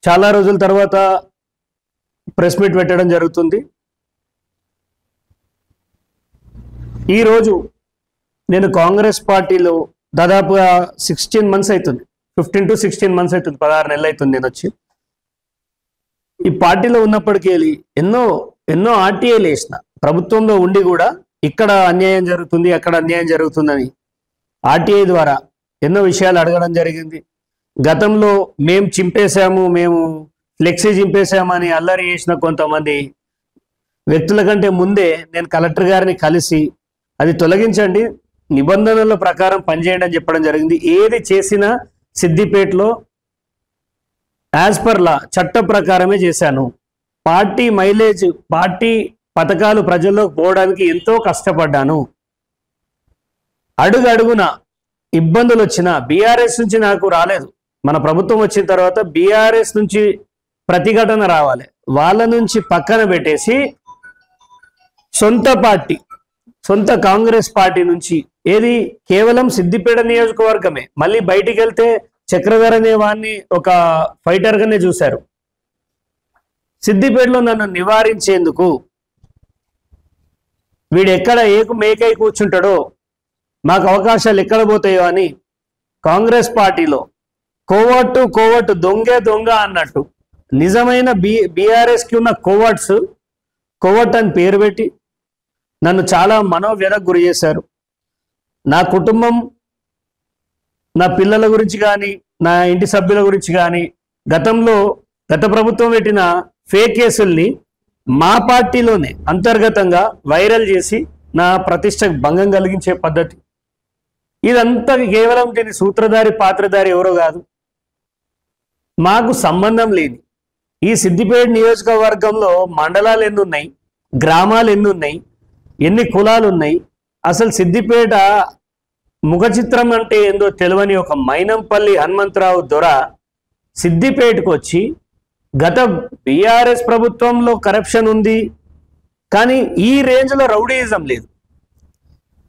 చాలా రోజుల తర్వాత ప్రెస్ మీట్ పెట్టడం జరుగుతుంది. ఈరోజు నేను కాంగ్రెస్ పార్టీలో దాదాపుగా 16 months అవుతుంది, 15 to 16 months అవుతుంది, 16 నెలలు అవుతుంది నేను వచ్చి. ఈ పార్టీలో ఉన్నప్పటికీ ఎన్నో ఆర్టీఐలు వేసిన, ప్రభుత్వంలో ఉండి కూడా ఇక్కడ అన్యాయం జరుగుతుంది అక్కడ అన్యాయం జరుగుతుందని ఆర్టీఐ ద్వారా ఎన్నో విషయాలు అడగడం జరిగింది. గతంలో మేము చింపేశాము, మేము ఫ్లెక్సీ చింపేశామని అల్లరి చేసిన కొంతమంది వ్యక్తుల కంటే ముందే నేను కలెక్టర్ గారిని కలిసి అది తొలగించండి, నిబంధనల ప్రకారం పనిచేయండి అని చెప్పడం జరిగింది. ఏది చేసినా సిద్దిపేటలో యాజ్ పర్ లా చట్ట ప్రకారమే చేశాను. పార్టీ మైలేజ్, పార్టీ పథకాలు ప్రజల్లోకి పోవడానికి ఎంతో కష్టపడ్డాను. అడుగున ఇబ్బందులు వచ్చినా బీఆర్ఎస్ నుంచి నాకు రాలేదు. మన ప్రభుత్వం వచ్చిన తర్వాత బీఆర్ఎస్ నుంచి ప్రతిఘటన రావాలి, వాళ్ళ నుంచి పక్కన పెట్టేసి సొంత పార్టీ, సొంత కాంగ్రెస్ పార్టీ నుంచి ఏది కేవలం సిద్దిపేట నియోజకవర్గమే, మళ్ళీ బయటికి వెళ్తే చక్రధర్ అనే వాడిని ఒక ఫైటర్గానే చూశారు. సిద్దిపేటలో నన్ను నివారించేందుకు వీడు ఎక్కడ మేకై కూర్చుంటాడో, మాకు అవకాశాలు ఎక్కడ పోతాయో అని కాంగ్రెస్ పార్టీలో కోవట్టు దొంగ అన్నట్టు నిజమైన బీఆర్ఎస్కి ఉన్న కోవట్ అని పేరు పెట్టి నన్ను చాలా మనోవ్యధకు గురి చేశారు. నా కుటుంబం, నా పిల్లల గురించి కానీ నా ఇంటి సభ్యుల గురించి కానీ గత ప్రభుత్వం పెట్టిన ఫేక్ కేసుల్ని మా పార్టీలోనే అంతర్గతంగా వైరల్ చేసి నా ప్రతిష్టకు భంగం కలిగించే పద్ధతి. ఇదంతా కేవలం దీని సూత్రధారి పాత్రధారి ఎవరో కాదు, మాకు సంబంధం లేదు. ఈ సిద్దిపేట నియోజకవర్గంలో మండలాలు ఎన్ని ఉన్నాయి, గ్రామాలు ఎన్ని ఉన్నాయి, ఎన్ని కులాలు ఉన్నాయి, అసలు సిద్దిపేట ముఖ చిత్రం అంటే ఏందో తెలియని ఒక మైనంపల్లి హనుమంతరావు దొర సిద్దిపేటకు వచ్చి గత బీఆర్ఎస్ ప్రభుత్వంలో కరప్షన్ ఉంది కానీ ఈ రేంజ్లో రౌడీయిజం లేదు.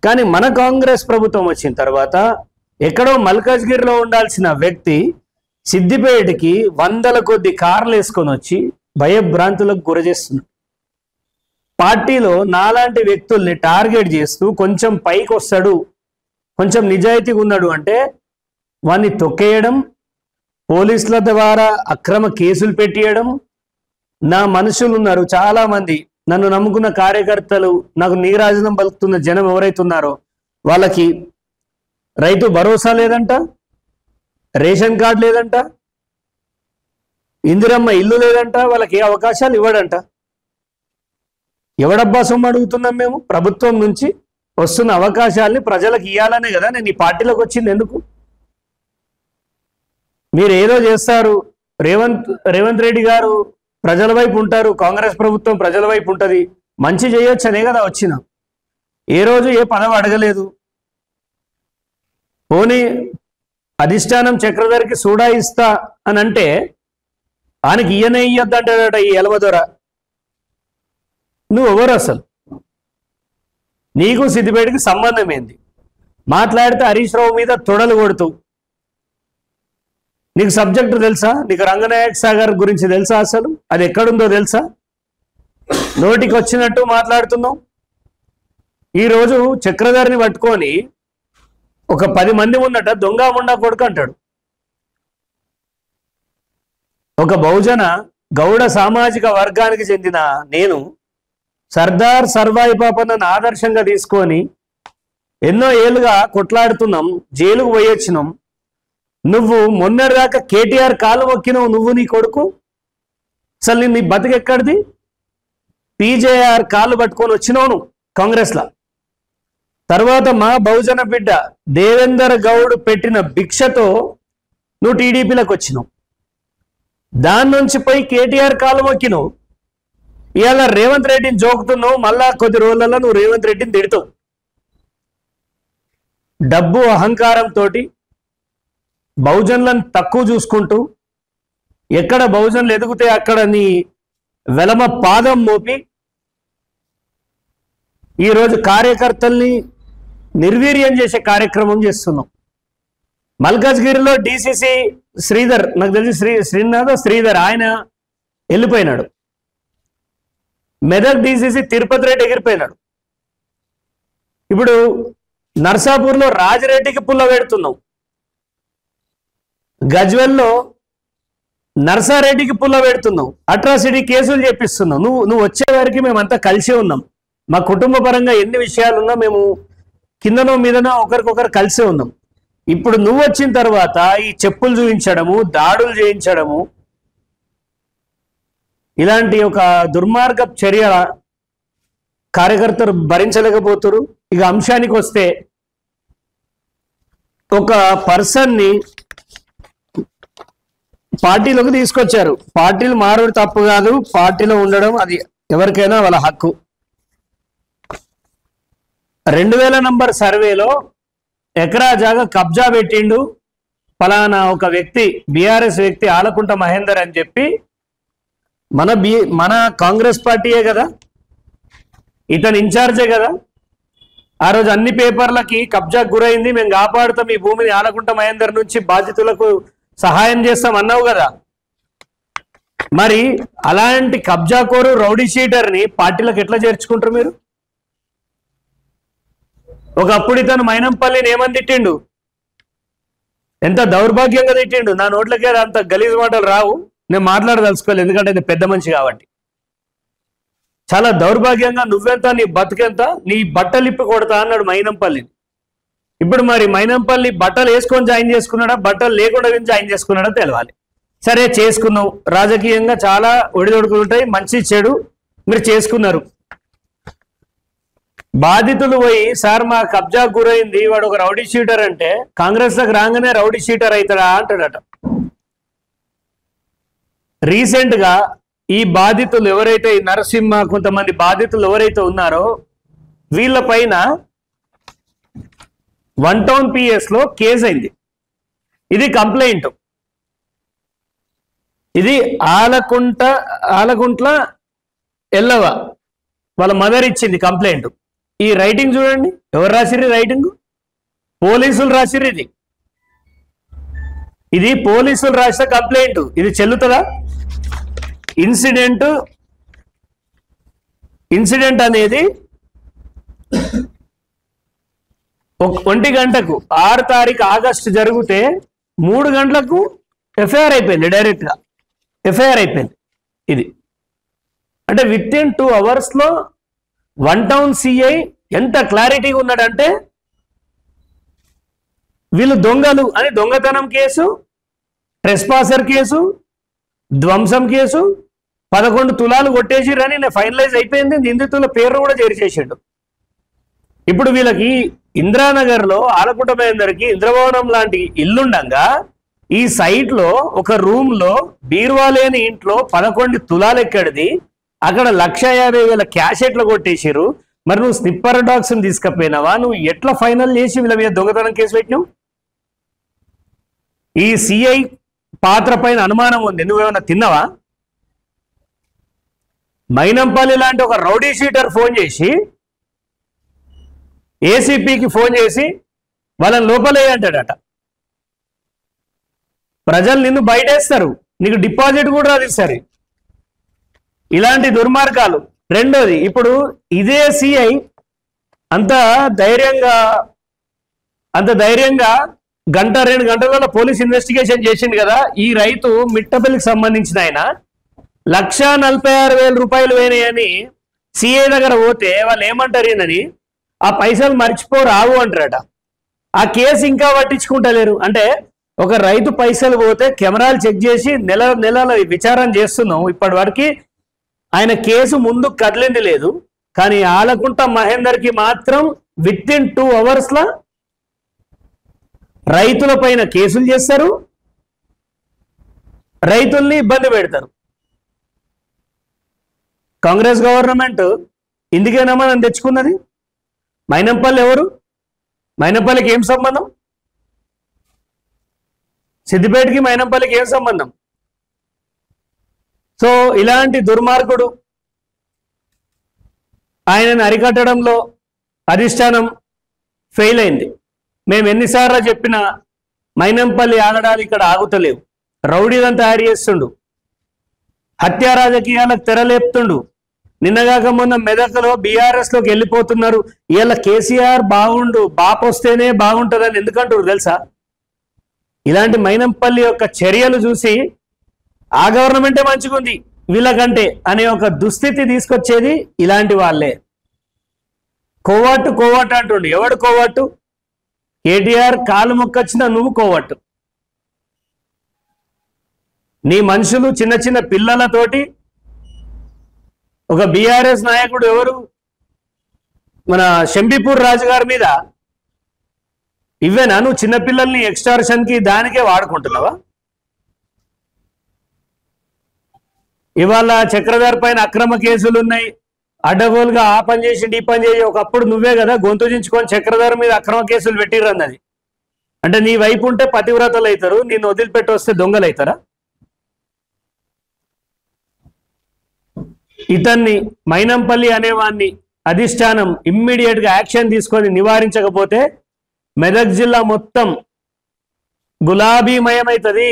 కానీ మన కాంగ్రెస్ ప్రభుత్వం వచ్చిన తర్వాత ఎక్కడో మల్కాజ్గిరిలో ఉండాల్సిన వ్యక్తి సిద్దిపేటకి 100ల కొద్ది కార్లు వేసుకొని వచ్చి భయభ్రాంతులకు గురచేస్తున్నాడు. పార్టీలో నాలాంటి వ్యక్తుల్ని టార్గెట్ చేస్తూ కొంచెం పైకి వస్తాడు, కొంచెం నిజాయితీగా ఉన్నాడు అంటే వాన్ని తొక్కేయడం, పోలీసుల ద్వారా అక్రమ కేసులు పెట్టియడం. నా మనుషులు ఉన్నారు చాలా మంది, నన్ను నమ్ముకున్న కార్యకర్తలు, నాకు నీరాజనం పలుకుతున్న జనం ఎవరైతే ఉన్నారో వాళ్ళకి రైతు భరోసా లేదంట, రేషన్ కార్డు లేదంట, ఇందిరమ్మ ఇల్లు లేదంట, వాళ్ళకి ఏ అవకాశాలు ఇవ్వడంట. ఎవడబ్బా సొమ్ము అడుగుతున్నాం మేము? ప్రభుత్వం నుంచి వస్తున్న అవకాశాలని ప్రజలకు ఇవ్వాలనే కదా నేను ఈ పార్టీలోకి వచ్చింది. ఎందుకు మీరు ఏదో చేస్తారు, రేవంత్ రెడ్డి గారు ప్రజల వైపు ఉంటారు, కాంగ్రెస్ ప్రభుత్వం ప్రజల వైపు ఉంటుంది, మంచి చేయొచ్చు అనే కదా వచ్చిన. ఏ రోజు ఏ పదవి అడగలేదు. పోనీ అధిష్టానం చక్రధర్కి సూడా ఇస్తా అని అంటే ఆయనకి ఈయనే ఇయ్యొద్దంటాడట ఈ ఎలవదొర. నువ్వు ఎవరు అసలు? నీకు సిద్దిపేటకి సంబంధం ఏంది? మాట్లాడితే హరీష్ రావు మీద తొడలు కొడుతూ, నీకు సబ్జెక్టు తెలుసా? నీకు రంగనాయక సాగర్ గురించి తెలుసా? అసలు అది ఎక్కడుందో తెలుసా? నోటికి వచ్చినట్టు మాట్లాడుతున్నావు. ఈరోజు చక్రధర్ని పట్టుకొని ఒక 10 మంది ఉన్నట్ట దొంగ ముండా కొడుకు అంటాడు. ఒక బహుజన గౌడ సామాజిక వర్గానికి చెందిన నేను సర్దార్ సర్వాయి పాపన్నను ఆదర్శంగా తీసుకొని ఎన్నో ఏళ్ళుగా కొట్లాడుతున్నాం, జైలుకు పోయొచ్చినాం. నువ్వు మొన్నటిదాకా కేటీఆర్ కాలు మొక్కినావు, నువ్వు నీ కొడుకు. అసలు నీ బతికెక్కడిది? పీజేఆర్ కాళ్ళు పట్టుకొని వచ్చినావు నువ్వు కాంగ్రెస్లో. తర్వాత మా బహుజన బిడ్డ దేవేందర్ గౌడ్ పెట్టిన భిక్షతో నువ్వు టీడీపీలోకి వచ్చినావు. దాని నుంచి పోయి కేటీఆర్ కాలు మొక్కినావు. ఇవాళ రేవంత్ రెడ్డిని జోకుతున్నావు, మళ్ళా కొద్ది రోజులలో నువ్వు రేవంత్ రెడ్డిని తిడతావు. డబ్బు అహంకారంతో బహుజనులను తక్కువ చూసుకుంటూ, ఎక్కడ బహుజనులు ఎదుగుతే అక్కడ నీ వెలమ పాదం మోపి ఈరోజు కార్యకర్తల్ని నిర్వీర్యం చేసే కార్యక్రమం చేస్తున్నాం. మల్కాజ్గిరిలో డిసిసి శ్రీధర్, నాకు తెలిసి శ్రీధర్ ఆయన వెళ్ళిపోయినాడు. మెదక్ డిసిసి తిరుపతి రెడ్డి ఎగిరిపోయినాడు. ఇప్పుడు నర్సాపూర్లో రాజిరెడ్డికి పుల్ల పెడుతున్నాం, గజ్వెల్లో నర్సారెడ్డికి పుల్ల పెడుతున్నాం, అట్రాసిటీ కేసులు చేపిస్తున్నాం. నువ్వు వచ్చే వారికి మేమంతా కలిసే ఉన్నాం. మా కుటుంబ పరంగా ఎన్ని విషయాలున్నా మేము కిందనో మీదనో ఒకరికొకరు కలిసే ఉన్నాం. ఇప్పుడు నువ్వు వచ్చిన తర్వాత ఈ చెప్పులు చూపించడము, దాడులు చేయించడము, ఇలాంటి ఒక దుర్మార్గ చర్య కార్యకర్తలు భరించలేకపోతారు. ఇక అంశానికి వస్తే, ఒక పర్సన్ని పార్టీలోకి తీసుకొచ్చారు. పార్టీలు మారడం తప్పు కాదు, పార్టీలో ఉండడం అది ఎవరికైనా వాళ్ళ హక్కు. 2000 నంబర్ సర్వేలో ఎకరా జాగా కబ్జా పెట్టిండు ఫలానా ఒక వ్యక్తి, బీఆర్ఎస్ వ్యక్తి ఆలకుంట మహేందర్ అని చెప్పి, మన కాంగ్రెస్ పార్టీయే కదా, ఇతను ఇన్ఛార్జే కదా. ఆ రోజు అన్ని పేపర్లకి కబ్జా గురైంది, మేము కాపాడుతాం ఈ భూమిని ఆలకుంట మహేందర్ నుంచి, బాధితులకు సహాయం చేస్తాం అన్నావు కదా. మరి అలాంటి కబ్జాకోరు రౌడీ షీటర్ని పార్టీలకు ఎట్లా చేర్చుకుంటారు మీరు? ఒకప్పుడు ఇతను మైనంపల్లిని ఏమని తిట్టిండు, ఎంత దౌర్భాగ్యంగా తిట్టిండు. నా నోట్లకే అంత గలీజ్ మాటలు రావు, నేను మాట్లాడదలుచుకోలేదు ఎందుకంటే ఇది పెద్ద మనిషి కాబట్టి. చాలా దౌర్భాగ్యంగా నువ్వెంత, నీ బతుకెంత, నీ బట్టలు ఇప్పి కొడతా అన్నాడు మైనంపల్లిని. ఇప్పుడు మరి మైనంపల్లి బట్టలు వేసుకొని జాయిన్ చేసుకున్నాడా, బట్టలు లేకుండా జాయిన్ చేసుకున్నాడా తెలవాలి. సరే చేసుకున్నావు, రాజకీయంగా చాలా ఒడిదొడుకులు ఉంటాయి, మంచి చెడు మీరు చేసుకున్నారు. బాధితులు పోయి సార్ మా కబ్జా గురైంది, వాడు ఒక రౌడీ షీటర్ అంటే, కాంగ్రెస్ లకు రాగానే రౌడీ షీటర్ అవుతాడా అంటాడట. రీసెంట్ గా ఈ బాధితులు ఎవరైతే, ఈ నరసింహ కొంతమంది బాధితులు ఎవరైతే ఉన్నారో వీళ్ళ పైన 1 టౌన్ PS లో కేసు అయింది. ఇది కంప్లైంట్, ఇది ఆలకుంట్ల ఎల్లవ వాళ్ళ మదర్ ఇచ్చింది కంప్లైంట్. ఈ రైటింగ్ చూడండి, ఎవరు రాసిర్రు రైటింగ్? పోలీసులు రాసిర్రు. ఇది పోలీసులు రాసిన కంప్లైంట్. ఇది చెల్లుతుందా? ఇన్సిడెంట్ అనేది 1 గంటకు 6 తారీఖు ఆగస్టు జరిగితే 3 గంటలకు ఎఫ్ఐఆర్ అయిపోయింది, డైరెక్ట్ గా ఎఫ్ఐఆర్ అయిపోయింది. ఇది అంటే విత్ ఇన్ 2 hours లో 1 టౌన్ సిఐ ఎంత క్లారిటీగా ఉన్నాడంటే, వీళ్ళు దొంగలు అని దొంగతనం కేసు, ట్రెస్పాసర్ కేసు, ధ్వంసం కేసు, 11 తులాలు కొట్టేసిరని ఫైనలైజ్ అయిపోయింది. నిందితుల పేరు కూడా చేర్చేసాడు. ఇప్పుడు వీళ్ళకి ఇంద్రానగర్ లో ఆలకుంట మహేందర్కి ఇంద్రభవనం లాంటి ఇల్లుండగా ఈ సైట్ లో ఒక రూమ్ లో బీరువా లేని ఇంట్లో 11 తులాలు ఎక్కడిది, అక్కడ 1,50,000 క్యాష్ ఎట్లా కొట్టేసిరు. మరి నువ్వు స్నిప్పర్ డాగ్స్ తీసుకపోయినావా? నువ్వు ఎట్లా ఫైనల్ చేసి వీళ్ళ మీద దొంగతనం కేసు పెట్టినావు? ఈ సిఐ పాత్ర పైన అనుమానం ఉంది, నువ్వేమన్నా తిన్నావా? మైనంపల్లి లాంటి ఒక రౌడీ షీటర్ ఫోన్ చేసి ఏసీపీకి ఫోన్ చేసి వాళ్ళని లోపలే అంటాడట. ప్రజలు నిన్ను బయటేస్తారు, నీకు డిపాజిట్ కూడా రాదిస్తారు. ఇలాంటి దుర్మార్గాలు. రెండోది, ఇప్పుడు ఇదే సిఐ అంత ధైర్యంగా 1-2 గంటలలో పోలీస్ ఇన్వెస్టిగేషన్ చేసింది కదా. ఈ రైతు మిట్టపల్లికి సంబంధించిన ఆయన 1,46,000 రూపాయలు పోయినాయని సిఐ దగ్గర పోతే వాళ్ళు ఏమంటారు ఏందని, ఆ పైసలు మర్చిపోరావు అంటారట. ఆ కేసు ఇంకా పట్టించుకుంటలేరు. అంటే ఒక రైతు పైసలు పోతే కెమెరాలు చెక్ చేసి నెల విచారణ చేస్తున్నాం. ఇప్పటి వరకు ఆయన కేసు ముందు కదిలింది లేదు. కానీ ఆలకుంట మహేందర్కి మాత్రం విత్ ఇన్ 2 hours లా రైతుల పైన కేసులు చేస్తారు, రైతుల్ని ఇబ్బంది పెడతారు. కాంగ్రెస్ గవర్నమెంట్ ఇందుకేనా మనం తెచ్చుకున్నది? మైనంపల్లి ఎవరు? మైనంపల్లికి ఏం సంబంధం? సిద్దిపేటకి మైనంపల్లికి ఏం సంబంధం? సో ఇలాంటి దుర్మార్గుడు ఆయనను అరికట్టడంలో అధిష్టానం ఫెయిల్ అయింది. మేము ఎన్నిసార్లు చెప్పినా మైనంపల్లి ఆగడాలు ఇక్కడ ఆగుతలేవు. రౌడీలను తయారు చేస్తుండు, హత్యా రాజకీయాలకు తెరలేపుతుండు. నిన్నగాక మొన్న మెదక్లో బీఆర్ఎస్ లోకి వెళ్ళిపోతున్నారు. ఇలా కేసీఆర్ బాగుండు, బాపు వస్తేనే బాగుంటుందని ఎందుకంటారు తెలుసా? ఇలాంటి మైనంపల్లి యొక్క చర్యలు చూసి ఆ గవర్నమెంటే మంచిగుంది వీళ్ళకంటే అనే ఒక దుస్థితి తీసుకొచ్చేది ఇలాంటి వాళ్ళే. కోవట్టు కోవట్టు అంటుండు. ఎవడు కోవట్టు? కేటీఆర్ కాలు మొక్కొచ్చినా నువ్వు కోవట్టు. నీ మనుషులు చిన్న చిన్న పిల్లలతోటి ఒక బీఆర్ఎస్ నాయకుడు ఎవరు మన షంబీపూర్ రాజు గారి మీద ఇవేనా నువ్వు చిన్నపిల్లల్ని ఎక్స్టార్షన్ కి దానికే వాడుకుంటున్నావా? ఇవాళ చక్రధర్ పైన అక్రమ కేసులు ఉన్నాయి. అడ్డగోలుగా ఆ పని చేసి ఈ పని చేసి ఒకప్పుడు నువ్వే కదా గొంతు దించుకొని చక్రధర్ మీద అక్రమ కేసులు పెట్టిరన్నది. అంటే నీ వైపు ఉంటే పతివ్రతలు అవుతారు, నిన్ను వదిలిపెట్టి వస్తే దొంగలు అవుతారా? ఇతన్ని మైనంపల్లి అనేవాన్ని అధిష్టానం ఇమ్మీడియట్ గా యాక్షన్ తీసుకొని నివారించకపోతే మెదక్ జిల్లా మొత్తం గులాబీమయమవుతుంది.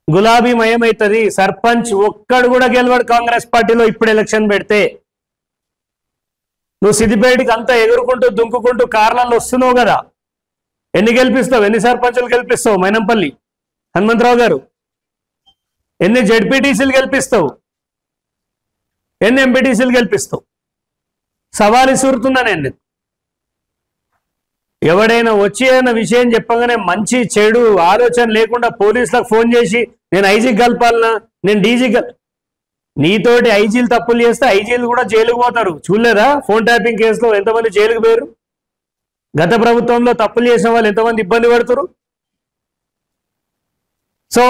గులాబీమయమవుతుంది. సర్పంచ్ ఒక్కడు కూడా గెలవడు కాంగ్రెస్ పార్టీలో ఇప్పుడు ఎలక్షన్ పెడితే. నువ్వు సిద్దిపేటకి అంతా ఎగురుకుంటూ దుంకుకుంటూ కార్లలో వస్తున్నావు కదా, ఎన్ని గెలిపిస్తావు? ఎన్ని సర్పంచులు గెలిపిస్తావు? మైనంపల్లి హనుమంతరావు గారు ఎన్ని జెడ్పీటీసీలు గెలిపిస్తావు? ఎన్ని ఎంపీటీసీలు గెలిపిస్తావు? సవాలు ఇసురుతున్నా నేను. ఎవడైనా వచ్చి ఏదైనా విషయం చెప్పగానే మంచి చెడు ఆలోచన లేకుండా పోలీసులకు ఫోన్ చేసి నేను ఐజీకి కలపాలనా, నేను డీజీ నీతోటి ఐజీలు తప్పులు చేస్తే ఐజీలు కూడా జైలుకు పోతారు. చూడలేదా ఫోన్ ట్యాపింగ్ కేసులో ఎంతమంది జైలుకు పోయారు? గత ప్రభుత్వంలో తప్పులు చేసిన వాళ్ళు ఎంతమంది ఇబ్బంది పడుతున్నారు? సో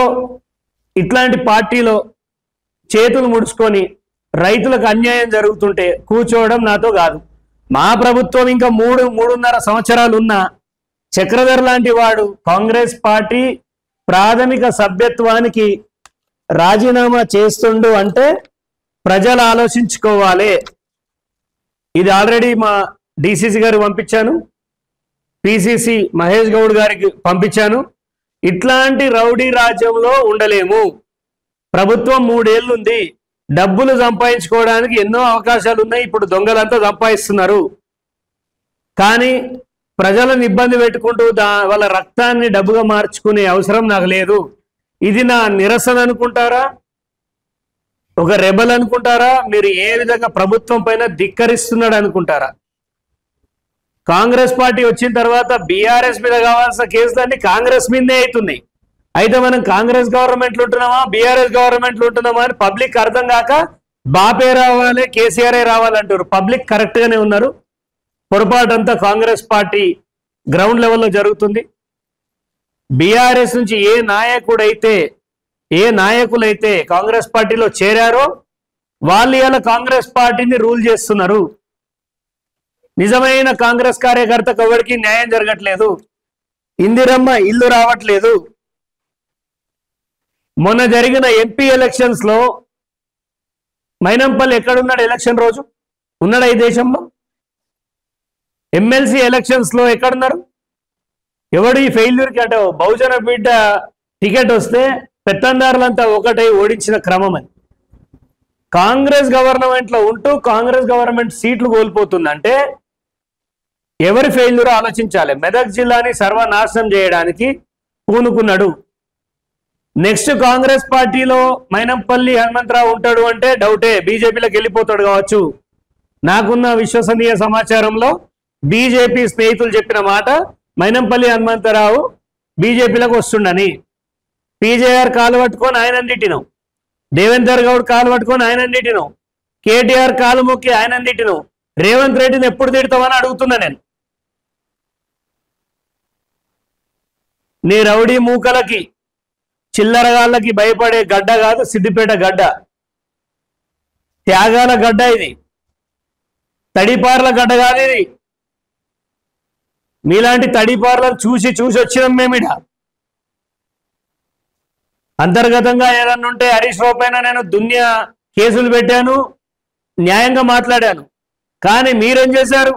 ఇట్లాంటి పార్టీలో చేతులు ముడుచుకొని రైతులకు అన్యాయం జరుగుతుంటే కూర్చోవడం నాతో కాదు. మా ప్రభుత్వం ఇంకా 3.5 సంవత్సరాలు ఉన్న చక్రధర్ లాంటి వాడు కాంగ్రెస్ పార్టీ ప్రాథమిక సభ్యత్వానికి రాజీనామా చేస్తుండు అంటే ప్రజలు ఆలోచించుకోవాలి. ఇది ఆల్రెడీ మా డిసిసి గారు పంపించాను, పిసిసి మహేష్ గౌడ్ గారికి పంపించాను. ఇట్లాంటి రౌడీ రాజ్యంలో ఉండలేము. ప్రభుత్వం 3 ఏళ్ళు ఉంది, డబ్బులు సంపాదించుకోవడానికి ఎన్నో అవకాశాలు ఉన్నాయి. ఇప్పుడు దొంగలంతా సంపాదిస్తున్నారు, కానీ ప్రజలను ఇబ్బంది పెట్టుకుంటూ వాళ్ళ రక్తాన్ని డబ్బుగా మార్చుకునే అవసరం నాకు లేదు. ఇది నా నిరసన అనుకుంటారా? ఒక రెబల్ అనుకుంటారా? మీరు ఏ విధంగా ప్రభుత్వం పైన ధిక్కరిస్తున్నాడు అనుకుంటారా? కాంగ్రెస్ పార్టీ వచ్చిన తర్వాత బీఆర్ఎస్ మీద కావాల్సిన కేసులన్నీ కాంగ్రెస్ మీదే అవుతుంది. అయితే మనం కాంగ్రెస్ గవర్నమెంట్లు ఉంటున్నామా బీఆర్ఎస్ గవర్నమెంట్లు ఉంటున్నామా అని పబ్లిక్ అర్థం కాక బాపే రావాలి కేసీఆర్ రావాలంటారు. పబ్లిక్ కరెక్ట్ గానే ఉన్నారు. పొరపాటు అంతా కాంగ్రెస్ పార్టీ గ్రౌండ్ లెవెల్లో జరుగుతుంది. బీఆర్ఎస్ నుంచి ఏ నాయకులైతే కాంగ్రెస్ పార్టీలో చేరారో వాళ్ళు ఇలా కాంగ్రెస్ పార్టీని రూల్ చేస్తున్నారు. నిజమైన కాంగ్రెస్ కార్యకర్తకు ఎవరికి న్యాయం జరగట్లేదు. ఇందిరమ్మ ఇల్లు రావట్లేదు. మొన్న జరిగిన ఎంపీ ఎలక్షన్స్ లో మైనంపల్లి ఎక్కడున్నాడు? ఎలక్షన్ రోజు ఉన్నాడా ఈ దేశంలో? ఎమ్మెల్సీ ఎలక్షన్స్ లో ఎక్కడున్నారు? ఎవడు ఈ ఫెయిల్యూర్కి అంటే బహుజన బిడ్డ టికెట్ వస్తే పెత్తందారులంతా ఒకటై ఓడించిన క్రమం అని. కాంగ్రెస్ గవర్నమెంట్ లో ఉంటూ కాంగ్రెస్ గవర్నమెంట్ సీట్లు కోల్పోతుందంటే ఎవరి ఫెయిల్యూర్ ఆలోచించాలి. మెదక్ జిల్లాని సర్వనాశనం చేయడానికి పూనుకున్నాడు. నెక్స్ట్ కాంగ్రెస్ పార్టీలో మైనంపల్లి హనుమంతరావు ఉంటాడు అంటే డౌటే, బీజేపీలోకి వెళ్ళిపోతాడు కావచ్చు. నాకున్న విశ్వసనీయ సమాచారంలో బీజేపీ స్నేహితులు చెప్పిన మాట మైనంపల్లి హనుమంతరావు బీజేపీలోకి వస్తుండని. పీజేఆర్ కాలు పట్టుకొని ఆయన తిట్టినాం, దేవేందర్ గౌడ్ కాలు పట్టుకొని ఆయన తిట్టినాం, కేటీఆర్ కాలు మొక్కి ఆయన తిట్టినాం. రేవంత్ రెడ్డిని ఎప్పుడు తిడతామని అడుగుతున్నా నేను. నీ రౌడీ మూకలకి చిల్లరగాళ్ళకి భయపడే గడ్డ కాదు సిద్దిపేట గడ్డ, త్యాగాల గడ్డ, ఇది తడిపార్ల గడ్డ కాదు. ఇది మీలాంటి తడిపార్లను చూసి వచ్చినాం మేమిడ. అంతర్గతంగా ఏదన్నా ఉంటే హరీష్ రావు పైన నేను దునియా కేసులు పెట్టాను, న్యాయంగా మాట్లాడాను. కానీ మీరేం చేశారు?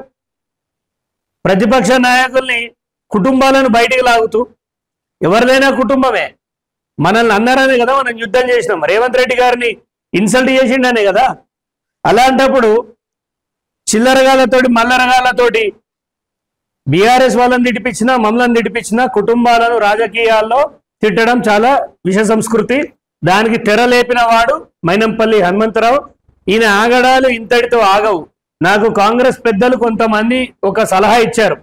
ప్రతిపక్ష నాయకుల్ని కుటుంబాలను బయటికి లాగుతూ, ఎవరిదైనా కుటుంబమే, మనల్ని అన్నారనే కదా మనం యుద్ధం చేసినాం, రేవంత్ రెడ్డి గారిని ఇన్సల్ట్ చేసిండనే కదా. అలాంటప్పుడు చిల్లరగాలతోటి మల్లరగాలతోటి బీఆర్ఎస్ వాళ్ళని తిడిపించినా మమ్మల్ని తిడిపించినా కుటుంబాలను రాజకీయాల్లో తిట్టడం చాలా విష సంస్కృతి. దానికి తెరలేపిన వాడు మైనంపల్లి హనుమంతరావు. ఈయన ఆగడాలు ఇంతటితో ఆగవు. నాకు కాంగ్రెస్ పెద్దలు కొంతమంది ఒక సలహా ఇచ్చారు,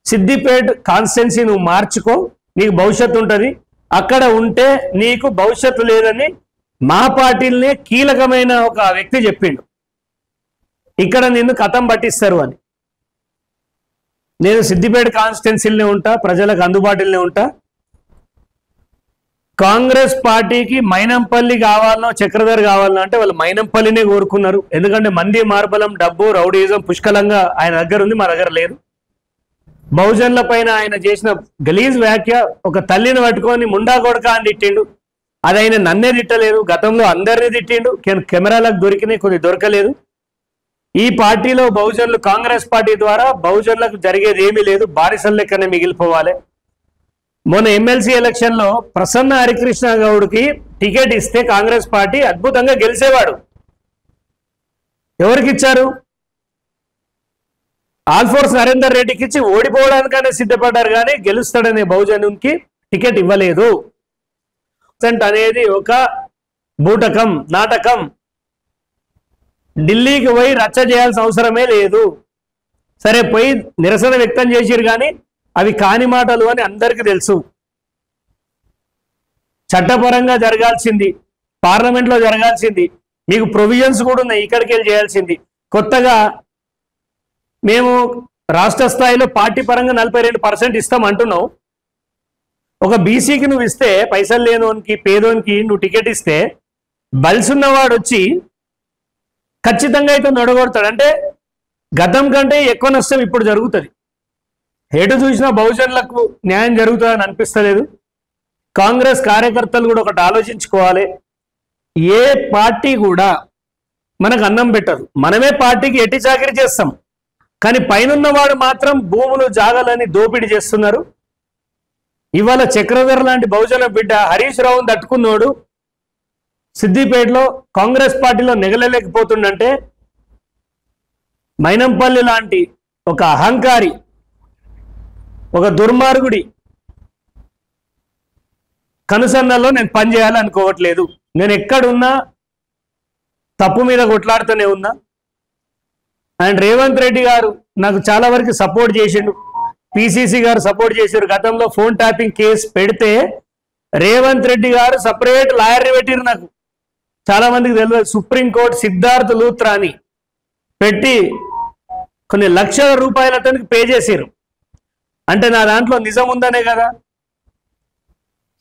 సిద్దిపేట్ కాన్స్టిట్యున్సీ నువ్వు మార్చుకో, నీకు భవిష్యత్తు ఉంటుంది, అక్కడ ఉంటే నీకు భవిష్యత్తు లేదని మా పార్టీలనే కీలకమైన ఒక వ్యక్తి చెప్పిండు. ఇక్కడ నిన్ను కథం పట్టిస్తారు అని. నేను సిద్దిపేట కాన్స్టిట్యున్సీలోనే ఉంటా, ప్రజలకు అందుబాటులోనే ఉంటా. కాంగ్రెస్ పార్టీకి మైనంపల్లి కావాలనో చక్రధర్ కావాలనో అంటే వాళ్ళు మైనంపల్లినే కోరుకున్నారు. ఎందుకంటే మంది మార్బలం, డబ్బు, రౌడీజం పుష్కలంగా ఆయన దగ్గర ఉంది, మా దగ్గర లేదు. బహుజన్ల పైన ఆయన చేసిన గలీజ్ వ్యాఖ్య, ఒక తల్లిని పట్టుకొని ముండా కొడక అని తిట్టిండు. అది ఆయన నన్నే తిట్టలేదు, గతంలో అందరినీ తిట్టిండు. కెమెరాలకు దొరికినాయి, కొన్ని దొరకలేదు. ఈ పార్టీలో బహుజనులు, కాంగ్రెస్ పార్టీ ద్వారా బహుజనులకు జరిగేది ఏమీ లేదు, బానిసల లెక్కనే మిగిలిపోవాలి. మొన్న ఎమ్మెల్సీ ఎలక్షన్ లో ప్రసన్న హరికృష్ణ గౌడ్కి టికెట్ ఇస్తే కాంగ్రెస్ పార్టీ అద్భుతంగా గెలిచేవాడు. ఎవరికి ఇచ్చారు? ఆల్ఫోర్స్ నరేందర్ రెడ్డికి ఇచ్చి ఓడిపోవడానికనే సిద్ధపడ్డారు, కానీ గెలుస్తాడనే బహుజనునికి టికెట్ ఇవ్వలేదు. అనేది ఒక బూటకం, నాటకం. ఢిల్లీకి పోయి రచ్చ చేయాల్సిన అవసరమే లేదు. సరే, పోయి నిరసన వ్యక్తం చేసిరు, కానీ అవి కాని మాటలు అని అందరికీ తెలుసు. చట్టపరంగా జరగాల్సింది, పార్లమెంట్లో జరగాల్సింది, మీకు ప్రొవిజన్స్ కూడా ఉన్నాయి, ఇక్కడికి వెళ్ళి చేయాల్సింది. కొత్తగా మేము రాష్ట్ర స్థాయిలో పార్టీ పరంగా 42% ఇస్తాం అంటున్నావు. ఒక బీసీకి నువ్వు ఇస్తే, పైసలు లేనోనికి, పేదోనికి నువ్వు టికెట్ ఇస్తే, బల్స్ ఉన్నవాడు వచ్చి ఖచ్చితంగా అయితే నొడగొడతాడు. అంటే గతం కంటే ఎక్కువ నష్టం ఇప్పుడు జరుగుతుంది. ఎటు చూసినా బహుజనులకు న్యాయం జరుగుతుందని అనిపిస్తలేదు. కాంగ్రెస్ కార్యకర్తలు కూడా ఒకటి ఆలోచించుకోవాలి. ఏ పార్టీ కూడా మనకు అన్నం పెట్టదు, మనమే పార్టీకి ఎట్టి చాకరీ చేస్తాం. కానీ పైనున్నవాడు మాత్రం భూములు, జాగాలని దోపిడీ చేస్తున్నారు. ఇవాళ చక్రధర్ లాంటి బహుజన బిడ్డ హరీష్ రావును తట్టుకున్నోడు సిద్దిపేటలో కాంగ్రెస్ పార్టీలో నెగలేకపోతుండంటే, మైనంపల్లి లాంటి ఒక అహంకారి, ఒక దుర్మార్గుడి కనుసన్నల్లో నేను పనిచేయాలనుకోవట్లేదు. నేను ఎక్కడున్నా తప్పు మీద కొట్లాడుతూనే ఉన్నా. అండ్ రేవంత్ రెడ్డి గారు నాకు చాలా వరకు సపోర్ట్ చేసిండు, పిసిసి గారు సపోర్ట్ చేశారు. గతంలో ఫోన్ ట్యాపింగ్ కేసు పెడితే రేవంత్ రెడ్డి గారు సపరేట్ లాయర్ని పెట్టిరు. నాకు చాలా మందికి తెలియదు, సుప్రీంకోర్టు సిద్ధార్థ్ లూత్రా అని పెట్టి కొన్ని లక్షల రూపాయలతో పే చేశారు. అంటే నా దాంట్లో నిజం ఉందనే కదా.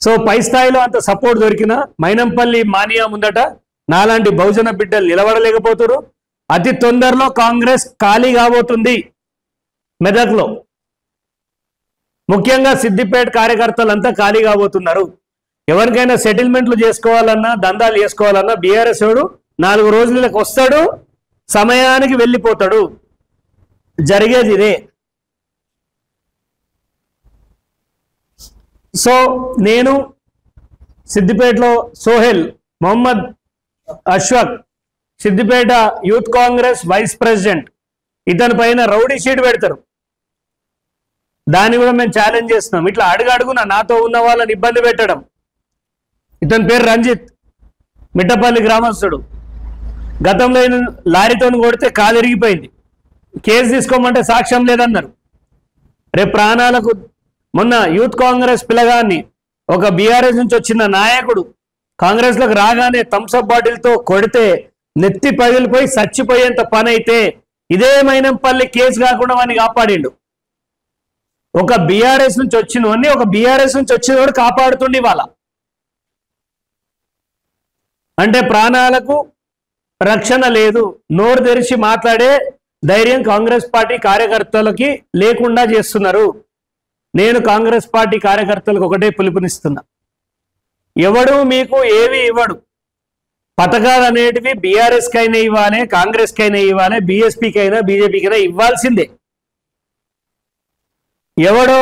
సో పై స్థాయిలో అంత సపోర్ట్ దొరికిన మైనంపల్లి మానియా ముందట నాలాంటి బహుజన బిడ్డలు నిలబడలేకపోతారు. అతి తొందరలో కాంగ్రెస్ ఖాళీ కాబోతుంది మెదక్లో. ముఖ్యంగా సిద్దిపేట కార్యకర్తలంతా ఖాళీ కాబోతున్నారు. ఎవరికైనా సెటిల్మెంట్లు చేసుకోవాలన్నా, దందాలు చేసుకోవాలన్నా బీఆర్ఎస్ వాడు 4 రోజులకు వస్తాడు, సమయానికి వెళ్ళిపోతాడు. జరిగేది ఇదే. సో నేను సిద్దిపేటలో Sohel Mohammad Ashfaq, Siddipet youth Congress vice president, ఇతని పైన రౌడీ షీట్ పెడతారు. దాన్ని కూడా మేము ఛాలెంజ్ చేస్తున్నాం. ఇట్లా అడుగున నాతో ఉన్న వాళ్ళని ఇబ్బంది పెట్టడం. ఇతని పేరు రంజిత్, మిట్టపల్లి గ్రామస్తుడు. గతంలో లారీతో కొడితే కాలు ఇరిగిపోయింది, కేసు తీసుకోమంటే సాక్ష్యం లేదన్నారు. రేపు ప్రాణాలకు, మొన్న యూత్ కాంగ్రెస్ పిల్లగాన్ని ఒక బీఆర్ఎస్ నుంచి వచ్చిన నాయకుడు కాంగ్రెస్లోకి రాగానే థమ్సప్ బాటిల్తో కొడితే నెత్తి పగిలిపోయి చచ్చిపోయేంత పని అయితే ఇదే మైనంపల్లి కేసు కాకుండా వాడిని కాపాడిండు. ఒక బీఆర్ఎస్ నుంచి వచ్చినవాడిని, ఒక బీఆర్ఎస్ నుంచి వచ్చినవాడు కాపాడుతుండి వాళ్ళ. అంటే ప్రాణాలకు రక్షణ లేదు. నోరు తెరిచి మాట్లాడే ధైర్యం కాంగ్రెస్ పార్టీ కార్యకర్తలకి లేకుండా చేస్తున్నారు. నేను కాంగ్రెస్ పార్టీ కార్యకర్తలకు ఒకటే పిలుపునిస్తున్నా, ఎవడు మీకు ఏవి ఇవ్వడు. పథకాలు అనేటివి బీఆర్ఎస్ కైనా ఇవ్వాలి, కాంగ్రెస్ కైనా ఇవ్వాలి, బీఎస్పీకి అయినా బీజేపీకి అయినా ఇవ్వాల్సిందే. ఎవడో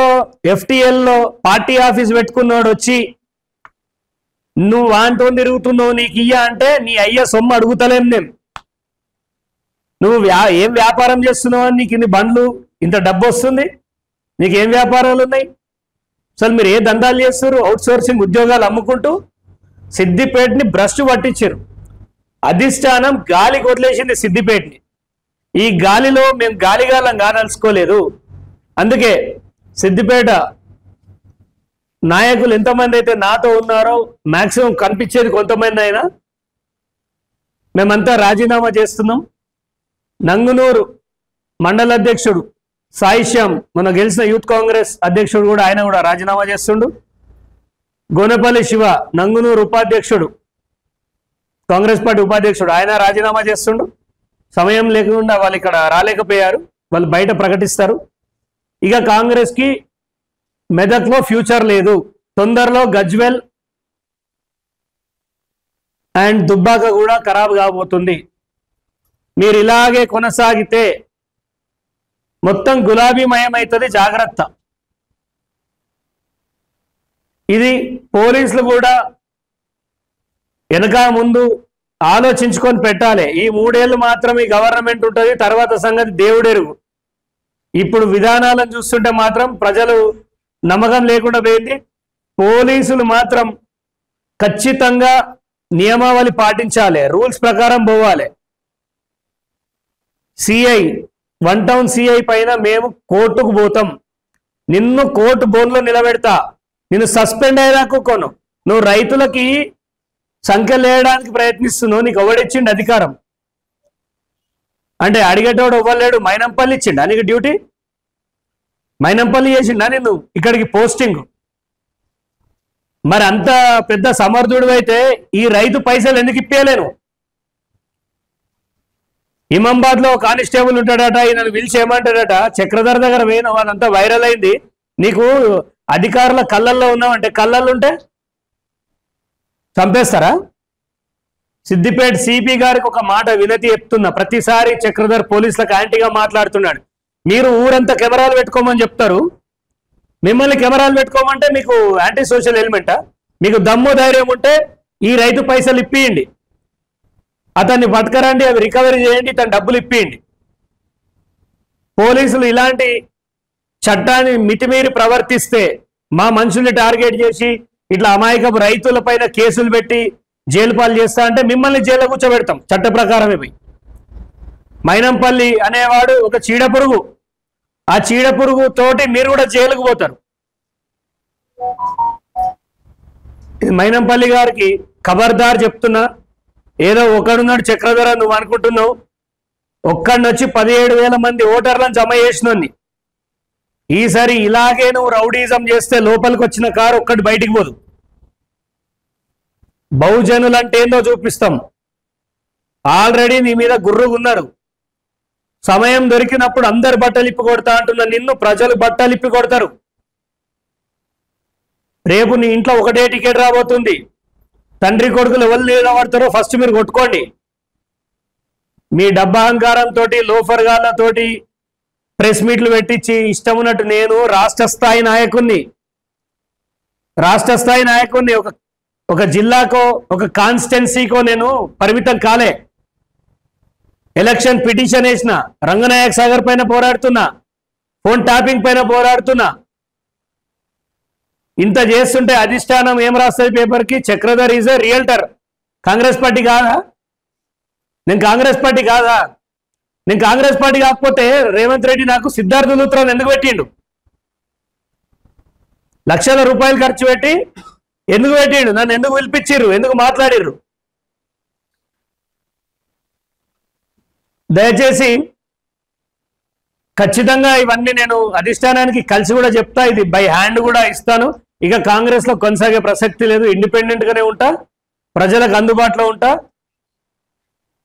FTL లో పార్టీ ఆఫీస్ పెట్టుకున్నాడు వచ్చి నువ్వు వాంతో తిరుగుతున్నావు నీకు ఇయ్య అంటే నీ అయ్య సొమ్ము అడుగుతలేం నేను. నువ్వు ఏం వ్యాపారం చేస్తున్నావు అని నీకు ఇన్ని బండ్లు ఇంత డబ్బు వస్తుంది, నీకేం వ్యాపారాలు ఉన్నాయి? అసలు మీరు ఏ దందాలు చేస్తారు? అవుట్ సోర్సింగ్ ఉద్యోగాలు అమ్ముకుంటూ సిద్దిపేటని భ్రష్టు పట్టించారు. అధిష్టానం గాలి కొట్లేసింది సిద్దిపేటని. ఈ గాలిలో మేము గాలిగాలం కాదలుచుకోలేదు. అందుకే సిద్దిపేట నాయకులు ఎంతమంది అయితే నాతో ఉన్నారో మాక్సిమం కనిపించేది కొంతమంది అయినా మేమంతా రాజీనామా చేస్తున్నాం. నంగునూరు మండల అధ్యక్షుడు సాయిశ్యామ్ మన గెలిచిన యూత్ కాంగ్రెస్ అధ్యక్షుడు కూడా ఆయన కూడా రాజీనామా చేస్తుండు. గోనెపల్లి శివ నంగునూరు ఉపాధ్యక్షుడు కాంగ్రెస్ పార్టీ ఉపాధ్యక్షుడు ఆయన రాజీనామా చేస్తుండు. సమయం లేకుండా వాళ్ళు ఇక్కడ రాలేకపోయారు, వాళ్ళు బయట ప్రకటిస్తారు. ఇక కాంగ్రెస్కి మెదక్లో ఫ్యూచర్ లేదు. తొందరలో గజ్వెల్ అండ్ దుబ్బాక కూడా ఖరాబ్ కాబోతుంది. మీరు ఇలాగే కొనసాగితే మొత్తం గులాబీమయం అవుతుంది, జాగ్రత్త. ఇది పోలీసులు కూడా వెనక ముందు ఆలోచించుకొని పెట్టాలి. ఈ 3 ఏళ్ళు మాత్రమే గవర్నమెంట్ ఉంటుంది, తర్వాత సంగతి దేవుడెరుగు. ఇప్పుడు విధానాలను చూస్తుంటే మాత్రం ప్రజలు నమ్మకం లేకుండా పోయింది. పోలీసులు మాత్రం ఖచ్చితంగా నియమావళి పాటించాలి, రూల్స్ ప్రకారం పోవాలి. సిఐ 1 టౌన్ సిఐ పైన మేము కోర్టుకు పోతాం, నిన్ను కోర్టు బోన్లో నిలబెడతా, నిన్ను సస్పెండ్ అయ్యేదాకా కొను. నువ్వు రైతులకి సంఖ్యలు వేయడానికి ప్రయత్నిస్తున్నావు, నీకు ఎవడిచ్చిండు అధికారం? అంటే అడిగేటోడు ఇవ్వలేడు. మైనంపల్లి ఇచ్చిండా నీకు డ్యూటీ? మైనంపల్లి చేసిండా నిన్ను ఇక్కడికి పోస్టింగ్? మరి అంత పెద్ద సమర్థుడు అయితే ఈ రైతు పైసలు ఎందుకు ఇప్పలేను? ఇమాంబాద్ లో కానిస్టేబుల్ ఉంటాడట, ఈయనను పిలిచి ఏమంటాడట, చక్రధర్ దగ్గర పోయిన వాళ్ళంతా వైరల్ అయింది. నీకు అధికారుల కళ్ళల్లో ఉన్నావంటే, కళ్ళల్లో ఉంటే చంపేస్తారా? సిద్దిపేట సిపి గారికి ఒక మాట వినతి చెప్తున్నా, ప్రతిసారి చక్రధర్ పోలీసులకు యాంటీగా మాట్లాడుతున్నాడు. మీరు ఊరంతా కెమెరాలు పెట్టుకోమని చెప్తారు, మిమ్మల్ని కెమెరాలు పెట్టుకోమంటే మీకు యాంటీ సోషల్ ఎలిమెంటా? మీకు దమ్ము ధైర్యం ఉంటే ఈ రైతు పైసలు ఇప్పియండి, అతన్ని పట్టుకరండి, అవి రికవరీ చేయండి, తన డబ్బులు ఇప్పియండి. పోలీసులు ఇలాంటి చట్టాన్ని మితిమీరి ప్రవర్తిస్తే, మా మనుషుల్ని టార్గెట్ చేసి ఇట్లా అమాయకపు రైతుల పైన కేసులు పెట్టి జైలు పాలు చేస్తా అంటే మిమ్మల్ని జైల్లో కూర్చోబెడతాం చట్ట ప్రకారమే పోయి. మైనంపల్లి అనేవాడు ఒక చీడపురుగు, ఆ చీడపురుగు తోటి మీరు కూడా జైలుకు పోతారు. మైనంపల్లి గారికి ఖబర్దార్ చెప్తున్నా, ఏదో ఒకడున్నాడు చక్రధర నువ్వు అనుకుంటున్నావు, ఒక్కడిని వచ్చి 17,000 మంది ఓటర్లను జమ చేసినోన్ని. ఈసారి ఇలాగే నువ్వు రౌడీజం చేస్తే లోపలికి వచ్చిన కారు ఒక్కటి బయటికి పోదు. బహుజనులు అంటే ఏందో చూపిస్తాం. ఆల్రెడీ నీ మీద గుర్రుగున్నారు. సమయం దొరికినప్పుడు అందరు బట్టలు ఇప్పి కొడతా అంటున్న నిన్ను ప్రజలు బట్టలు ఇప్పి కొడతారు. రేపు నీ ఇంట్లో ఒకటే టికెట్ రాబోతుంది. తండ్రి కొడుకులు ఎవరు నిలబడతారో ఫస్ట్ మీరు కొట్టుకోండి. మీ డబ్బహంకారంతో లోఫర్ గాళ్ళతోటి ప్రెస్ మీట్లు పెట్టించి ఇష్టం ఉన్నట్టు నేను రాష్ట్ర స్థాయి నాయకుడిని ఒక జిల్లాకో ఒక కాన్స్టిట్యున్సీకో నేను పరిమితం కాలే. ఎలక్షన్ పిటిషన్ వేసిన, రంగనాయక్ సాగర్ పైన పోరాడుతున్నా, ఫోన్ ట్యాపింగ్ పైన పోరాడుతున్నా. ఇంత చేస్తుంటే అధిష్టానం ఏం రాస్తుంది పేపర్కి? Chakradhar is a realtor. Congress party కాదా? నేను కాంగ్రెస్ పార్టీ కాదా? నేను కాంగ్రెస్ పార్టీ కాకపోతే రేవంత్ రెడ్డి నాకు సిద్ధార్థ లూత్రాన్ని ఎందుకు పెట్టిండు? లక్షల రూపాయలు ఖర్చు పెట్టి ఎందుకు పెట్టిండు? నన్ను ఎందుకు పిలిపించిర్రు? ఎందుకు మాట్లాడిర్రు? దయచేసి ఖచ్చితంగా ఇవన్నీ నేను అధిష్టానానికి కలిసి కూడా చెప్తా, ఇది బై హ్యాండ్ కూడా ఇస్తాను. ఇక కాంగ్రెస్ లో కొనసాగే ప్రసక్తి లేదు, ఇండిపెండెంట్ గానే ఉంటా, ప్రజలకు అందుబాటులో ఉంటా.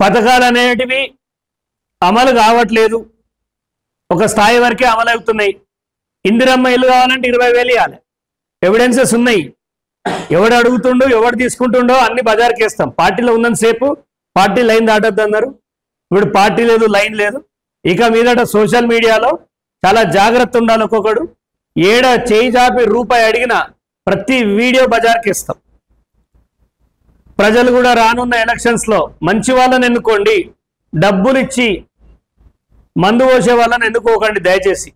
పథకాలు అనేటివి అమలు కావట్లేదు, ఒక స్థాయి వరకే అమలు అవుతున్నాయి. ఇందిరమ్మ ఇల్లు కావాలంటే 20,000 ఇవ్వాలి, ఎవిడెన్సెస్ ఉన్నాయి. ఎవడు అడుగుతుండో ఎవడు తీసుకుంటుండో అన్ని బజార్కి వేస్తాం. పార్టీలో ఉన్నంతసేపు పార్టీ లైన్ దాటద్దు అన్నారు, ఇప్పుడు పార్టీ లేదు, లైన్ లేదు. ఇక మీదట సోషల్ మీడియాలో చాలా జాగ్రత్త ఉండాలి ఒక్కొక్కడు. ఏడ చేయి చాపి రూపాయి అడిగినా ప్రతి వీడియో బజార్కి ఇస్తాం. ప్రజలు కూడా రానున్న ఎలక్షన్స్ లో మంచి వాళ్ళని ఎన్నుకోండి, డబ్బులు ఇచ్చి మందు పోసే వాళ్ళని ఎన్నుకోకండి. దయచేసి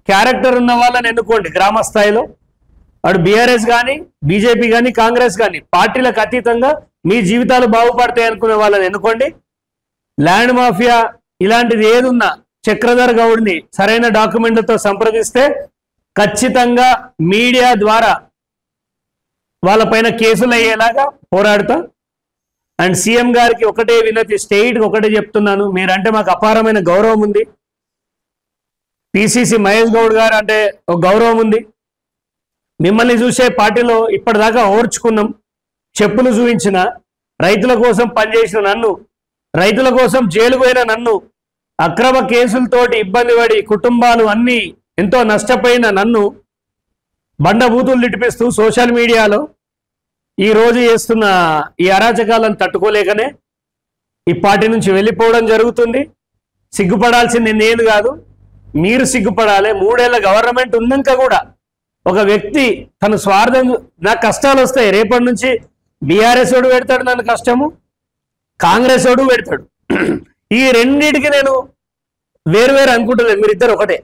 క్యారెక్టర్ ఉన్న వాళ్ళని ఎన్నుకోండి. గ్రామ స్థాయిలో అటు బీఆర్ఎస్ కానీ బీజేపీ కానీ కాంగ్రెస్ కానీ పార్టీలకు అతీతంగా మీ జీవితాలు బాగుపడతాయి అనుకునే వాళ్ళని ఎన్నుకోండి. ల్యాండ్ మాఫియా ఇలాంటిది ఏదున్నా చక్రధర్ గౌడ్ని సరైన డాక్యుమెంట్లతో సంప్రదిస్తే ఖచ్చితంగా మీడియా ద్వారా వాళ్ళపైన కేసులు అయ్యేలాగా పోరాడుతా. అండ్ సీఎం గారికి ఒకటే వినతి, స్టేట్కి ఒకటే చెప్తున్నాను, మీరంటే మాకు అపారమైన గౌరవం ఉంది. పిసిసి మహేష్ గౌడ్ గారు అంటే ఒక గౌరవం ఉంది. మిమ్మల్ని చూసే పార్టీలో ఇప్పటిదాకా ఓర్చుకున్నాం. చెప్పులు చూపించిన, రైతుల కోసం పనిచేసిన నన్ను, రైతుల కోసం జైలుకు పోయిన నన్ను, అక్రమ కేసులతోటి ఇబ్బంది పడి కుటుంబాలు అన్నీ ఎంతో నష్టపోయిన నన్ను బండబూతులు తిట్టిపిస్తూ సోషల్ మీడియాలో ఈ రోజు చేస్తున్న ఈ అరాచకాలను తట్టుకోలేకనే ఈ పార్టీ నుంచి వెళ్ళిపోవడం జరుగుతుంది. సిగ్గుపడాల్సింది నేను కాదు, మీరు సిగ్గుపడాలి. 3 ఏళ్ల గవర్నమెంట్ ఉన్నాక కూడా ఒక వ్యక్తి తన స్వార్థం, నాకు కష్టాలు వస్తాయి, రేపటి నుంచి బీఆర్ఎస్ వాడు పెడతాడు నన్ను కష్టము, కాంగ్రెస్ వాడు పెడతాడు. ఈ రెండింటికి నేను వేరు అనుకుంటలేదు, మీరిద్దరు ఒకటే.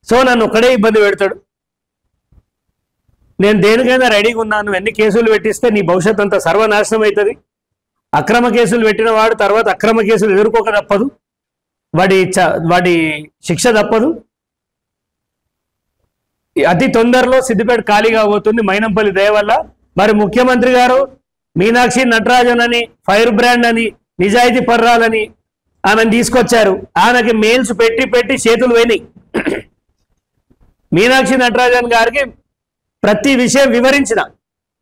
సో నన్ను ఒకడే ఇబ్బంది పెడతాడు. నేను దేనికైనా రెడీగా ఉన్నాను. ఎన్ని కేసులు పెట్టిస్తే నీ భవిష్యత్ అంతా సర్వనాశనం అవుతుంది. అక్రమ కేసులు పెట్టిన వాడు తర్వాత అక్రమ కేసులు ఎదుర్కోక తప్పదు, వాడి శిక్ష తప్పదు. అతి తొందరలో సిద్దిపేట ఖాళీగా పోతుంది మైనంపల్లి దయ వల్ల. మరి ముఖ్యమంత్రి గారు మీనాక్షి నటరాజన్ అని, ఫైర్ బ్రాండ్ అని, నిజాయితీ పర్రాలని ఆమెను తీసుకొచ్చారు. ఆమెకి మెయిల్స్ పెట్టి చేతులు పోయినాయి. మీనాక్షి నటరాజన్ గారికి ప్రతి విషయం వివరించిన,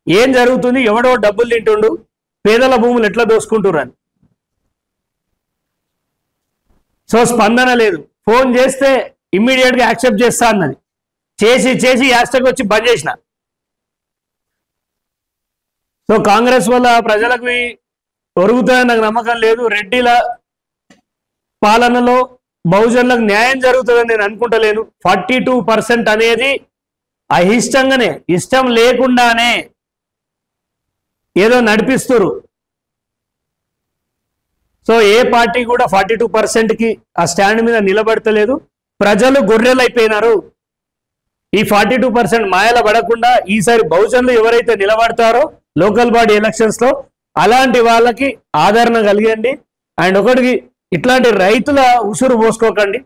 ఏం జరుగుతుంది, ఎవడో డబ్బులు తింటుండు, పేదల భూములు ఎట్లా దోసుకుంటున్నారని. సో స్పందన లేదు. ఫోన్ చేస్తే ఇమ్మీడియట్గా యాక్సెప్ట్ చేస్తా అన్నది. చేసి యాస్టక్ వచ్చి బంద్ చేసిన. సో కాంగ్రెస్ వల్ల ప్రజలకు ఒరుగుతుందని నాకు నమ్మకం లేదు. రెడ్డిల పాలనలో బహుజనులకు న్యాయం జరుగుతుందని నేను అనుకుంటలేను. 42% అనేది అయిష్టంగానే, ఇష్టం లేకుండానే ఏదో నడిపిస్తురు. సో ఏ పార్టీ కూడా 42%కి ఆ స్టాండ్ మీద నిలబడతలేదు. ప్రజలు గొర్రెలు అయిపోయినారు. ఈ 42% మాయల పడకుండా ఈసారి బహుజనులు ఎవరైతే నిలబడతారో లోకల్ బాడీ ఎలక్షన్స్ లో అలాంటి వాళ్ళకి ఆదరణ కలిగండి. అండ్ ఒకటికి ఇట్లాంటి రైతుల ఉసురు పోసుకోకండి.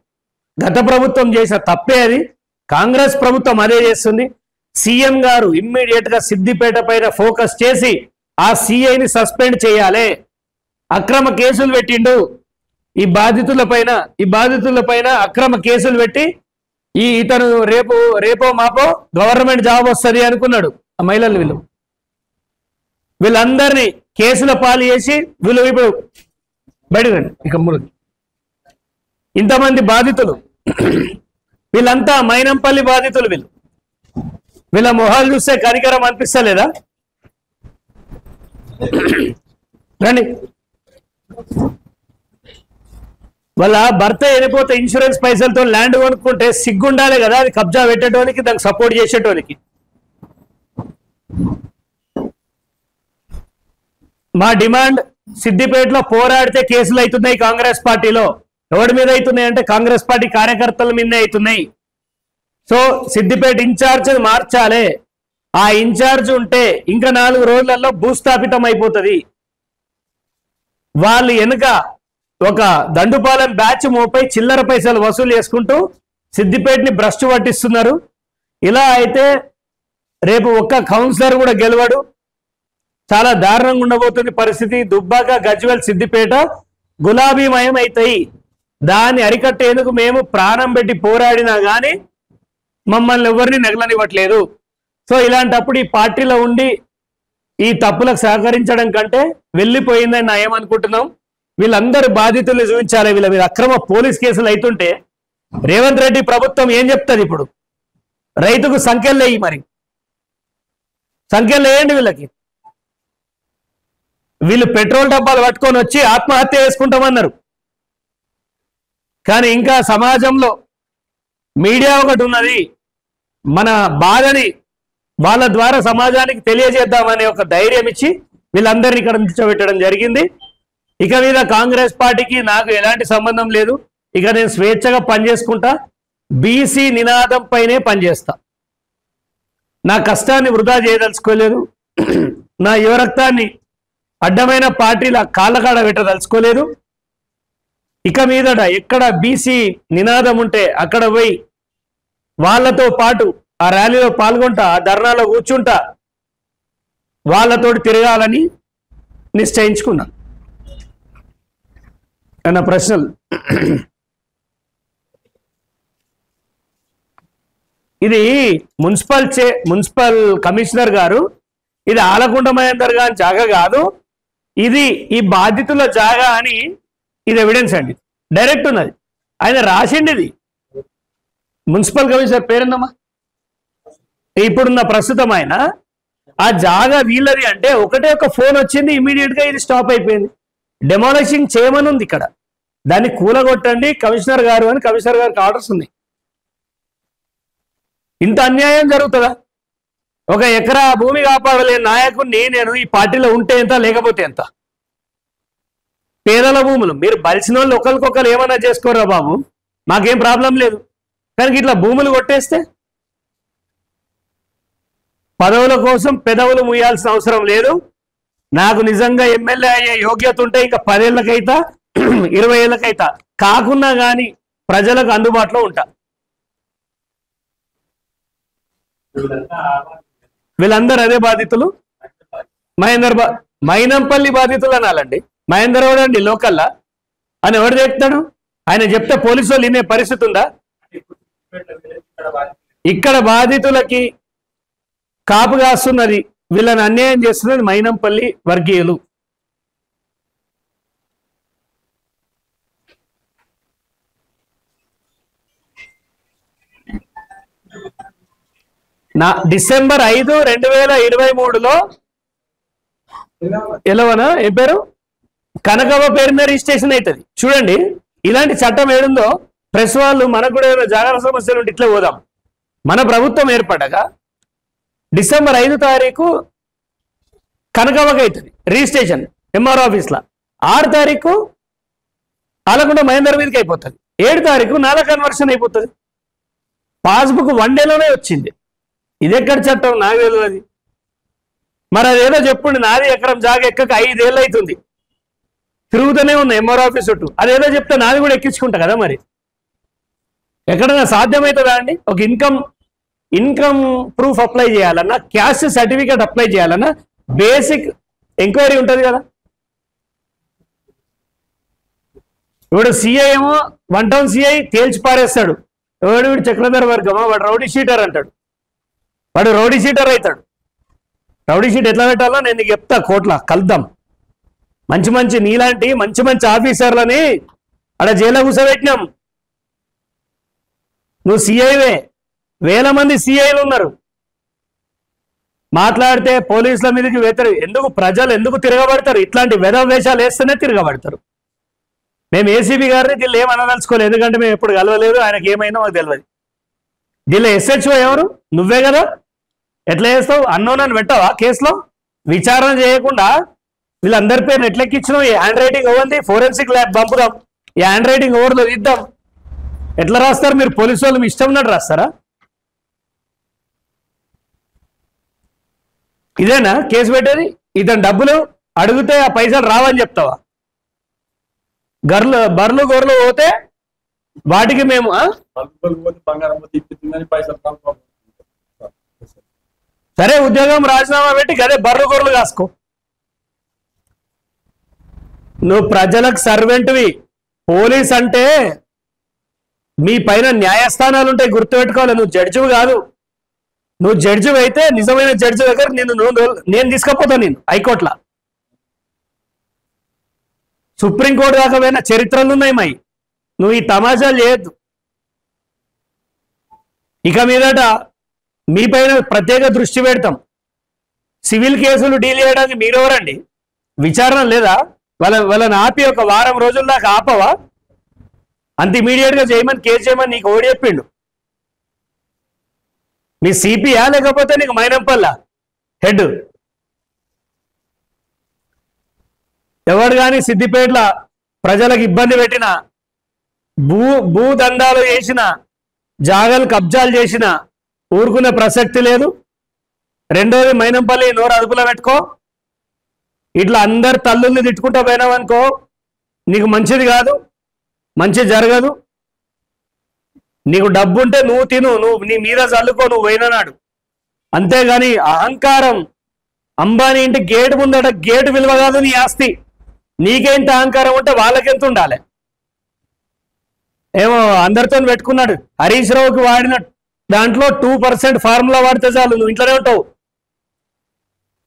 గత ప్రభుత్వం చేసిన తప్పే అది, కాంగ్రెస్ ప్రభుత్వం అదే చేస్తుంది. సీఎం గారు ఇమ్మీడియట్ గా సిద్దిపేట పైన ఫోకస్ చేసి ఆ సిఐని సస్పెండ్ చేయాలి. అక్రమ కేసులు పెట్టిండు ఈ బాధితుల పైన అక్రమ కేసులు పెట్టి ఇతను రేపో మాపో గవర్నమెంట్ జాబ్ వస్తుంది అనుకున్నాడు. ఆ మహిళలు వీళ్ళందరినీ కేసుల పాలు చేసి వీళ్ళు ఇప్పుడు బయటకండి. ఇక ఇంతమంది బాధితులు, వీళ్ళంతా మైనంపల్లి బాధితులు. వీళ్ళ మొహాలు చూస్తే కనికరం అనిపిస్తలేదా? రండి. వాళ్ళ భర్త వెళ్ళిపోతే ఇన్సూరెన్స్ పైసలతో ల్యాండ్ కొనుక్కుంటే సిగ్గుండాలి కదా, అది కబ్జా పెట్టేటోనికి, దానికి సపోర్ట్ చేసేటోనికి. మా డిమాండ్, సిద్దిపేటలో పోరాడితే కేసులు అవుతున్నాయి కాంగ్రెస్ పార్టీలో. ఎవరి మీద అవుతున్నాయి అంటే కాంగ్రెస్ పార్టీ కార్యకర్తల మీదనే అవుతున్నాయి. సో సిద్దిపేట ఇన్ఛార్జ్ మార్చాలి. ఆ ఇన్ఛార్జ్ ఉంటే ఇంకా 4 రోజులలో భూస్థాపితం అయిపోతుంది. వాళ్ళు వెనుక ఒక దండుపాలెం బ్యాచ్ మోపై చిల్లర పైసలు వసూలు చేసుకుంటూ సిద్దిపేటని భ్రష్టు పట్టిస్తున్నారు. ఇలా అయితే రేపు ఒక్క కౌన్సిలర్ కూడా గెలవడు. చాలా దారుణంగా ఉండబోతుంది పరిస్థితి. దుబ్బాక, గజ్వేల్, సిద్దిపేట గులాబీమయం అవుతాయి. దాన్ని అరికట్టేందుకు మేము ప్రాణం పెట్టి పోరాడినా కానీ మమ్మల్ని ఎవరిని నెగలనివ్వట్లేదు. సో ఇలాంటప్పుడు ఈ పార్టీలో ఉండి ఈ తప్పులకు సహకరించడం కంటే వెళ్ళిపోయిందని నా ఏమనుకుంటున్నాం. వీళ్ళందరూ బాధితులు చూపించాలి. వీళ్ళ మీద అక్రమ పోలీస్ కేసులు అవుతుంటే రేవంత్ రెడ్డి ప్రభుత్వం ఏం చెప్తుంది? ఇప్పుడు రైతుకు సంఖ్యలు వేయి, మరి సంఖ్యలు వేయండి. వీళ్ళు పెట్రోల్ డబ్బాలు పట్టుకొని వచ్చి ఆత్మహత్య చేసుకుంటామన్నారు. కానీ ఇంకా సమాజంలో మీడియా ఒకటి ఉన్నది, మన బాధని వాళ్ళ ద్వారా సమాజానికి తెలియజేద్దామనే ఒక ధైర్యం ఇచ్చి వీళ్ళందరినీ ఇక్కడ నిల్చోబెట్టడం జరిగింది. ఇక మీద కాంగ్రెస్ పార్టీకి నాకు ఎలాంటి సంబంధం లేదు. ఇక నేను స్వేచ్ఛగా పనిచేసుకుంటా. బీసీ నినాదం పైనే పనిచేస్తా. నా కష్టాన్ని వృధా చేయదలుచుకోలేదు. నా యువరక్తాన్ని అడ్డమైన పార్టీల కాళ్ళకాడ పెట్టదలుచుకోలేదు. ఇక మీదట ఎక్కడ బీసీ నినాదం ఉంటే అక్కడ పోయి వాళ్ళతో పాటు ఆ ర్యాలీలో పాల్గొంటా, ఆ ధర్నాలో కూర్చుంటా, వాళ్ళతోటి తిరగాలని నిశ్చయించుకున్నా. అన్న ప్రశ్నలు. ఇది మున్సిపల్ కమిషనర్ గారు, ఇది ఆలకుంట మహేందర్ గారి జాగా కాదు, ఇది ఈ బాధితుల జాగా అని ఇది ఎవిడెన్స్ అండి. డైరెక్ట్ ఉన్నది, ఆయన రాసిండి. ఇది మున్సిపల్ కమిషనర్ పేరుందమ్మా, ఇప్పుడున్న ప్రస్తుతం ఆయన. ఆ జాగా వీళ్ళది అంటే ఒకటే ఒక ఫోన్ వచ్చింది, ఇమీడియట్ గా ఇది స్టాప్ అయిపోయింది. డెమాలిషింగ్ చేయమని ఉంది ఇక్కడ, దాన్ని కూలగొట్టండి కమిషనర్ గారు అని కమిషనర్ గారికి ఆర్డర్స్ ఉన్నాయి. ఇంత అన్యాయం జరుగుతుందా? ఒక ఎకరా భూమి కాపాడలేని నాయకుడిని నేను ఈ పార్టీలో ఉంటే ఎంత, లేకపోతే ఎంత? పేదల భూములు మీరు బలిసిన వాళ్ళు ఒకరికొకరు ఏమన్నా చేసుకోరా బాబు, మాకేం ప్రాబ్లం లేదు. కానీ ఇట్లా భూములు కొట్టేస్తే పదవుల కోసం పెదవులు ముయ్యాల్సిన అవసరం లేదు. నాకు నిజంగా ఎమ్మెల్యే అయ్యే యోగ్యత ఉంటే ఇంకా 10 ఏళ్ళకైతా 20 ఏళ్ళకైతా, కాకున్నా కానీ ప్రజలకు అందుబాటులో ఉంటా. వీళ్ళందరూ అదే బాధితులు. మైనంపల్లి బాధితులు అనాలండి. మహేందర్ ఎవడండి లోకల్లా అని ఎవడు చెప్తాడు? ఆయన చెప్తే పోలీసు వాళ్ళు వినే పరిస్థితి ఉందా? ఇక్కడ బాధితులకి కాపు కాస్తున్నది, వీళ్ళని అన్యాయం చేస్తున్నది మైనంపల్లి వర్గీయులు. డిసెంబర్ 5, 2023లో ఎలవనా ఏం పేరు కనకవ్వ పేరు మీద రిజిస్ట్రేషన్ అవుతుంది. చూడండి ఇలాంటి చట్టం ఏడుందో. ప్రెస్ వాళ్ళు మనకు కూడా ఏమైనా జాగ్రత్త సమస్యలు ఉంటే ఇట్లా పోదాం. మన ప్రభుత్వం ఏర్పడగా డిసెంబర్ 5 తారీఖు కనకవ్వకి అవుతుంది రిజిస్ట్రేషన్ ఎంఆర్ ఆఫీస్లో. 6 తారీఖు ఆలకుంట మహేందర్ మీదకి అయిపోతుంది. 7 తారీఖు నాలా కన్వర్షన్ అయిపోతుంది. పాస్బుక్ 1 డేలోనే వచ్చింది. ఇది ఎక్కడ చట్టం నాకు తెలియదు. మరి అదేదో చెప్పుండి, నాది ఎకరం జాగా ఎక్కక 5 ఏళ్ళు అవుతుంది, తిరుగుతూనే ఉంది ఎంఆర్ ఆఫీస్ చుట్టూ. అదేదో చెప్తే నాది కూడా ఎక్కించుకుంటా కదా. మరి ఎక్కడైనా సాధ్యమవుతుందా అండి? ఒక ఇన్కమ్ ప్రూఫ్ అప్లై చేయాలన్నా, క్యాస్ట్ సర్టిఫికేట్ అప్లై చేయాలన్నా బేసిక్ ఎంక్వైరీ ఉంటుంది కదా. ఇప్పుడు సిఐ ఏమో 1 టౌన్ సిఐ తేల్చి పారేస్తాడు, వీడు చక్రధర్ వర్గమా, వాడు రౌడీ షీటర్ అంటాడు. వాడు రౌడీ షీటర్ అవుతాడు. రౌడీ షీట్ ఎట్లా పెట్టాలో నేను నీకు చెప్తా, కోట్ల కలుద్దాం. మంచి నీలాంటి మంచి ఆఫీసర్లని అక్కడ జైల్లో కూర్చోబెట్టినాం. నువ్వు సిఐవే, వేల మంది సిఐలు ఉన్నారు. మాట్లాడితే పోలీసుల మీదకి ఎందుకు ప్రజలు ఎందుకు తిరగబడతారు? ఇట్లాంటి వేషాలు వేస్తేనే తిరగబడతారు. మేము ఏసీబీ గారిని దీనిలో ఏమనదలుచుకోలేదు, ఎందుకంటే మేము ఎప్పుడు కలవలేదు, ఆయనకి ఏమైనా మాకు తెలియదు. దీనిలో ఎస్హెచ్ఓ ఎవరు? నువ్వే కదా. ఎట్లా చేస్తావు? అన్నోనని పెట్టావా కేసులో? విచారణ చేయకుండా వీళ్ళందరి పేరు ఎట్లెక్కించినావు? ఈ హ్యాండ్ రైటింగ్ అవ్వండి, ఫోరెన్సిక్ ల్యాబ్ పంపుదాం, ఈ హ్యాండ్ రైటింగ్ ఎవరిలో ఇద్దాం. ఎట్లా రాస్తారు మీరు? పోలీసు వాళ్ళు మీ ఇష్టం ఉన్నట్టు రాస్తారా? ఇదేనా కేసు పెట్టేది? ఇతను డబ్బులు అడిగితే ఆ పైసలు రావని చెప్తావా? బర్రెలు గొర్రెలు పోతే వాటికి మేము సరే ఉద్యోగం రాజీనామా పెట్టి గదే బర్రెలు గొర్రెలు కాసుకో. నువ్వు ప్రజలకు సర్వెంట్వి. పోలీస్ అంటే మీ పైన న్యాయస్థానాలు ఉంటాయి, గుర్తుపెట్టుకోవాలి. నువ్వు జడ్జివి కాదు. నువ్వు జడ్జివి అయితే నిజమైన జడ్జి దగ్గర నేను తీసుకపోతాను. నేను హైకోర్టులో, సుప్రీంకోర్టు దాకా పోయిన చరిత్రలు ఉన్నాయి మై. నువ్వు ఈ తమాషాలు చేయొద్దు. ఇక మీదట మీ పైన ప్రత్యేక దృష్టి పెడతాం. సివిల్ కేసులు డీల్ చేయడానికి మీరెవరండి? విచారణ లేదా? వాళ్ళని ఆపి ఒక వారం రోజుల దాకా ఆపవా? అంత ఇమీడియట్ గా చేయమని, కేసు చేయమని నీకు ఓడి చెప్పిండు. మీ సిపియా లేకపోతే నీకు మైనంపల్లా హెడ్? ఎవడు కానీ సిద్దిపేటల ప్రజలకు ఇబ్బంది పెట్టిన, భూదండాలు చేసిన, జాగలు కబ్జాలు చేసిన ఊరుకునే ప్రసక్తి లేదు. రెండోది మైనంపల్లి నోరు అదుపులో పెట్టుకో. ఇట్లా అందరు తల్లుల్ని తిట్టుకుంటా పోయినావనుకో నీకు మంచిది కాదు, మంచి జరగదు. నీకు డబ్బు ఉంటే నువ్వు తిను, నువ్వు నీ మీద చల్లుకో, నువ్వు పోయినాడు. అంతేగాని అహంకారం, అంబానీ ఇంటి గేటు ముందట గేటు విలువ కాదు నీ ఆస్తి. నీకేంత అహంకారం ఉంటే వాళ్ళకెంత ఉండాలి? ఏమో అందరితో పెట్టుకున్నాడు. హరీష్ రావుకి వాడిన దాంట్లో 2% ఫార్ములా వాడితే చాలు, నువ్వు ఇంట్లోనే ఉంటావు.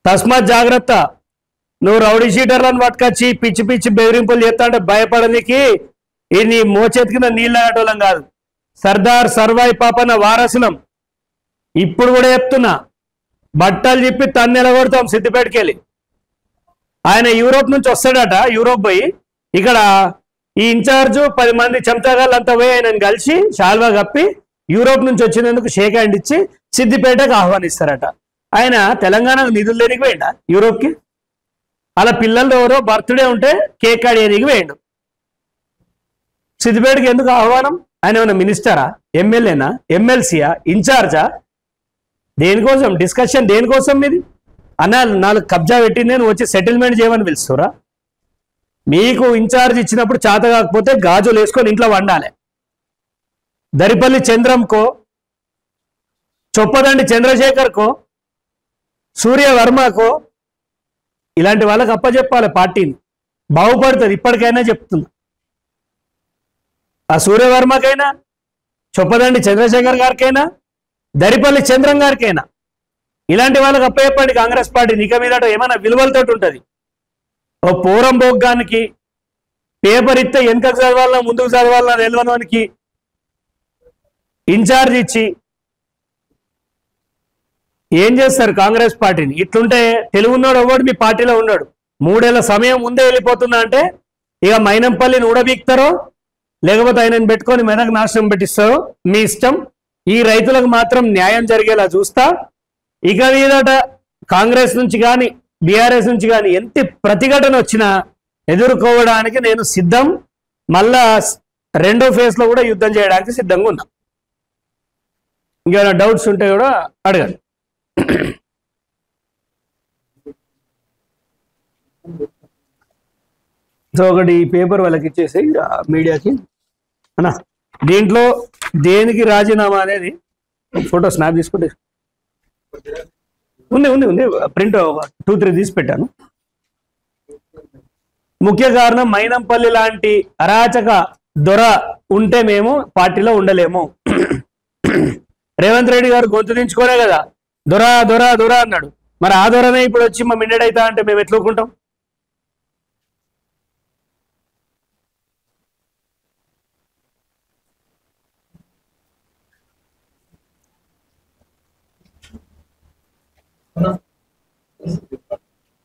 తస్మాత్ జాగ్రత్త. నువ్వు రౌడీ షీటర్లను పట్టుకొచ్చి పిచ్చి పిచ్చి బెదిరింపులు చేస్తా అంటే భయపడనికి ఈ నీ మోచేతికిన నీళ్ళటోళ్ళం కాదు. సర్దార్ సర్వాయి పాపన్న వారసులం. ఇప్పుడు కూడా చెప్తున్నా, బట్టలు చెప్పి తన్నెలగొడతాం సిద్దిపేటకి వెళ్ళి. ఆయన యూరోప్ నుంచి వస్తాడట, యూరోప్ పోయి ఇక్కడ ఈ ఇన్ఛార్జు 10 మంది చెంచాగాళ్ళు అంతా పోయి ఆయనను కలిసి శాల్వా కప్పి యూరోప్ నుంచి వచ్చినందుకు షేక్ హ్యాండ్ ఇచ్చి సిద్దిపేటకు ఆహ్వానిస్తారట. ఆయన తెలంగాణకు నిధులు లేనికి పోయిండా యూరోప్కి? అలా పిల్లలు ఎవరో బర్త్డే ఉంటే కేక్ ఆడేనికి పోయిండు. సిద్దిపేటకి ఎందుకు ఆహ్వానం? ఆయన ఏమన్నా మినిస్టరా, ఎమ్మెల్యేనా, ఎమ్మెల్సీయా, ఇన్ఛార్జా? దేనికోసం డిస్కషన్? దేనికోసం మీది? అన్న 4 కబ్జా పెట్టింది నేను వచ్చి సెటిల్మెంట్ చేయమని పిలుస్తురా? మీకు ఇన్ఛార్జ్ ఇచ్చినప్పుడు చేత కాకపోతే గాజులు వేసుకొని ఇంట్లో వండాలి. దరిపల్లి చంద్రంకో, చొప్పదండి చంద్రశేఖర్కో, సూర్యవర్మకో ఇలాంటి వాళ్ళకి అప్పచెప్పాలి. పార్టీని బాగుపడుతుంది. ఇప్పటికైనా చెప్తున్నా, ఆ సూర్యవర్మకైనా, చొప్పదండి చంద్రశేఖర్ గారికైనా, దరిపల్లి చంద్రం గారికైనా ఇలాంటి వాళ్ళకి అప్పచెప్పండి. కాంగ్రెస్ పార్టీ నిక మీదట ఏమైనా విలువలతో ఉంటుంది. ఓ పూరం బొగ్గానికి పేపర్ ఇస్తే వెనుకకు చదవాలన్నా ముందుకు చదవాలన్నా తెలియనికి ఇన్ఛార్జ్ ఇచ్చి ఏం చేస్తారు కాంగ్రెస్ పార్టీని? ఇట్లుంటే తెలుగున్నాడు ఎవడు మీ పార్టీలో ఉన్నాడు. 3 ఏళ్ల సమయం ముందే వెళ్ళిపోతున్నా అంటే ఇక మైనంపల్లిని ఊడబీక్తారో లేకపోతే ఆయనను పెట్టుకొని మెదక్ నాశనం పెట్టిస్తారో మీ ఇష్టం. ఈ రైతులకు మాత్రం న్యాయం జరిగేలా చూస్తా. ఇక మీదట కాంగ్రెస్ నుంచి కానీ బీఆర్ఎస్ నుంచి కానీ ఎంత ప్రతిఘటన వచ్చినా ఎదుర్కోవడానికి నేను సిద్ధం. మళ్ళా 2వ ఫేజ్ లో కూడా యుద్ధం చేయడానికి సిద్ధంగా ఉన్నా. ఇంకేమైనా డౌట్స్ ఉంటే కూడా అడగండి. సో ఒకటి ఈ పేపర్ వాళ్ళకి ఇచ్చేసి మీడియాకి అన్నా, దీంట్లో దేనికి రాజీనామా అనేది ఫోటో స్నాప్ తీసుకుంటే ఉంది ఉంది ఉంది ప్రింట్ 2-3 తీసి పెట్టాను. ముఖ్య కారణం మైనంపల్లి లాంటి అరాచక దొర ఉంటే మేము పార్టీలో ఉండలేము. రేవంత్ రెడ్డి గారు గొంతు దించుకోనే కదా దొర దొర దొర అన్నాడు. మరి ఆ దొరనే ఇప్పుడు వచ్చి మా మిన్నడైతా అంటే మేము ఎట్లుకుంటాం?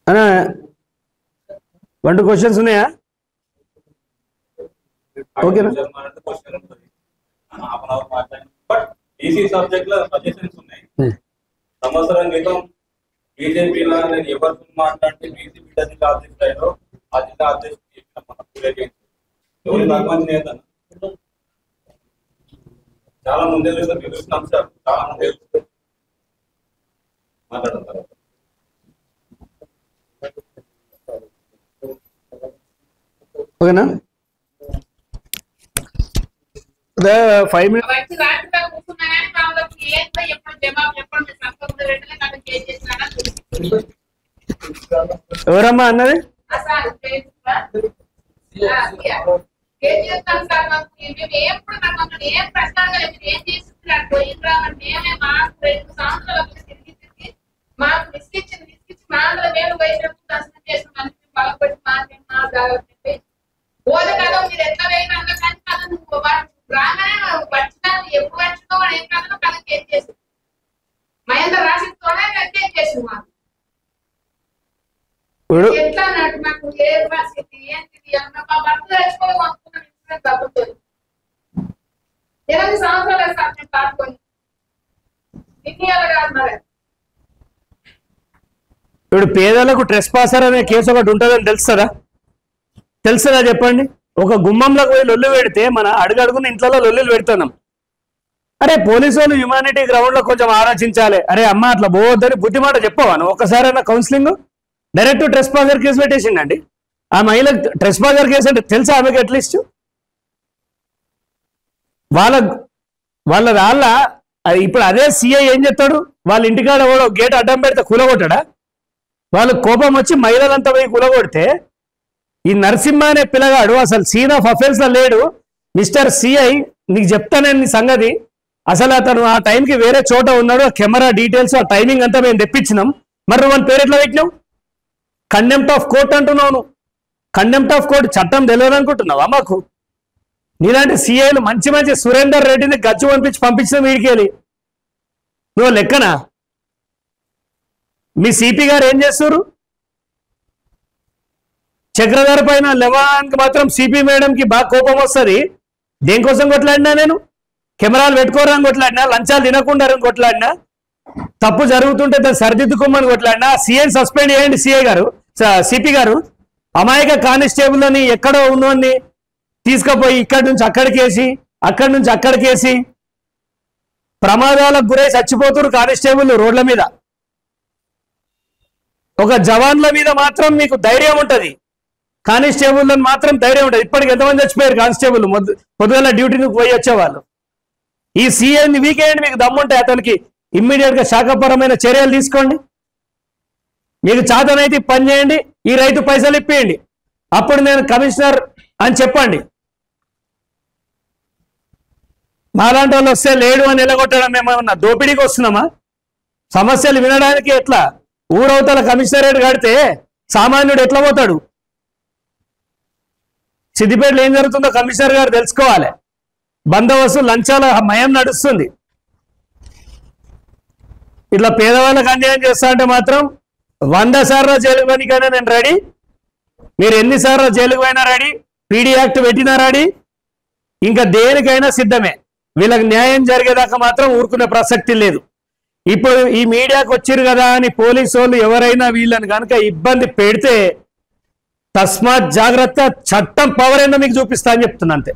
అన్నా 1-2 క్వశ్చన్స్ ఉన్నాయా? ఓకేనా? సంవత్సరం క్రితం బీజేపీలో నేను ఎవరితో మాట్లాడితే బీజేపీ జిల్లా అధ్యక్షుడు ఆ జిల్లా అధ్యక్షుడు ఎవరి భగవంతు నేత చాలా ముందే చూస్తాం సార్, చాలా ముందే మాట్లాడతారు. ఓకేనా? 5 minutes. ఎవరమ్మా అన్నది? బోధకాలం మీరు ఎట్లా వేయడం కానీ కదా నువ్వు రాగానే వచ్చినాను ఎప్పుడు వచ్చినా వాడు ఏం కాదు కలెక్ట్ ఏం చేసింది మహేంద్ర రాసితోనే కలెక్ట్ చేసింది మాకు ఎట్లా అన్నట్టు నాకు ఏ పరిస్థితి ఏంటిది అన్న మా భర్త తెచ్చుకోవడం అనుకున్నాను ఇన్సూరెన్స్ డబ్బుతో 8 సంవత్సరాలు సార్ నేను పాడుకొని ఇప్పుడు పేదలకు ట్రెస్పాసర్ అనే కేసు ఒకటి ఉంటుందని తెలుస్తుందా చెప్పండి. ఒక గుమ్మంలోకి పోయి లొల్లు పెడితే మన అడుగడుగున ఇంట్లో లొల్లులు పెడుతున్నాం. అరే పోలీసు వాళ్ళు హ్యుమానిటీ గ్రౌండ్ లో కొంచెం ఆలోచించాలి. అరే అమ్మ అట్లా పోవద్దని బుద్ధి మాట చెప్పవాను. ఒకసారైనా కౌన్సిలింగ్ డైరెక్ట్ ట్రెస్పాసర్ కేసు పెట్టేసిండండి. ఆ మహిళ ట్రెస్పాసర్ కేసు అంటే తెలుసా ఆమెకి అట్లీస్ట్ వాళ్ళ ఇప్పుడు అదే సిఐ ఏం చెప్తాడు, వాళ్ళ ఇంటికాడ కూడా గేట్ అడ్డం పెడితే కూలగొట్టాడా? వాళ్ళు కోపం వచ్చి మహిళలంతా పోయి కూలగొడితే ఈ నరసింహ అనే పిల్లగాడు అసలు సీన్ ఆఫ్ అఫెన్స్ లో లేడు. మిస్టర్ సిఐ నీకు చెప్తానని నీ సంగతి, అసలు అతను ఆ టైంకి వేరే చోట ఉన్నాడు. కెమెరా డీటెయిల్స్ ఆ టైమింగ్ అంతా మేము తెప్పించినాం. మరి నువ్వు వాళ్ళ పేరు ఎట్లా పెట్టినావు? కండెంప్ట్ ఆఫ్ కోర్ట్ అంటున్నావు. కండెంప్ట్ ఆఫ్ కోర్ట్ చట్టం తెలియదు అనుకుంటున్నావా? మాకు నీలాంటి సిఐలు మంచి మంచి సురేందర్ రెడ్డిని గచ్చు పంపించిన వీడికెళ్ళి నువ్వు లెక్కనా? మీ సిపి గారు ఏం చేస్తారు? చక్రధర్ పైన లెవాన్కి మాత్రం సిపి మేడంకి బాగా కోపం వస్తుంది. దేనికోసం కొట్లాడినా నేను? కెమెరాలు పెట్టుకోరని కొట్లాడినా, లంచాలు తినకుండా కొట్లాడినా, తప్పు జరుగుతుంటే దాన్ని సరిదిద్దుకోమని కొట్లాడినా. సిఐ సస్పెండ్ చేయండి. సిపి గారు అమాయక కానిస్టేబుల్ అని ఎక్కడో ఉన్నోని తీసుకుపోయి ఇక్కడి నుంచి అక్కడికేసి, అక్కడి నుంచి అక్కడికేసి ప్రమాదాలకు గురై చచ్చిపోతున్నారు కానిస్టేబుల్ రోడ్ల మీద. ఒక జవాన్ల మీద మాత్రం మీకు ధైర్యం ఉంటుంది, కానిస్టేబుల్ మాత్రం ధైర్యం ఉంటుంది. ఇప్పటికి ఎంతమంది చచ్చిపోయారు కానిస్టేబుల్ పొద్దుగల డ్యూటీకి పోయి వచ్చేవాళ్ళు. ఈ సీఐని వీకేయండి, మీకు దమ్ముంటే అతనికి ఇమ్మీడియట్ గా శాఖపరమైన చర్యలు తీసుకోండి. మీకు చాతనైతే పని చేయండి, ఈ రైతు పైసలు ఇప్పియండి, అప్పుడు నేను కమిషనర్ అని చెప్పండి. మాలాంటి వాళ్ళు వస్తే లేడు అని నిలగొట్టడం ఏమన్నా దోపిడీకి వస్తున్నామా? సమస్యలు వినడానికి ఎట్లా? ఊరవతల కమిషనరేట్ కడితే సామాన్యుడు ఎట్లా పోతాడు? సిద్దిపేటలో ఏం జరుగుతుందో కమిషనర్ గారు తెలుసుకోవాలి. బందోబస్తు లంచాల మయం నడుస్తుంది. ఇట్లా పేదవాళ్ళకి అన్యాయం చేస్తా అంటే మాత్రం 100 సార్లు జైలుకు పోయినా నేను రెడీ. మీరు ఎన్నిసార్లు జైలుకు పోయినా రెడీ, పీడీ యాక్ట్ పెట్టినా రెడీ, ఇంకా దేనికైనా సిద్ధమే. వీళ్ళకి న్యాయం జరిగేదాకా మాత్రం ఊరుకునే ప్రసక్తి లేదు. ఇప్పుడు ఈ మీడియాకు వచ్చిరు కదా అని పోలీసు వాళ్ళు ఎవరైనా వీళ్ళని కనుక ఇబ్బంది పెడితే తస్మాత్ జాగ్రత్త, చట్టం పవర్ ఏందో మీకు చూపిస్తా అని చెప్తున్నా అంతే.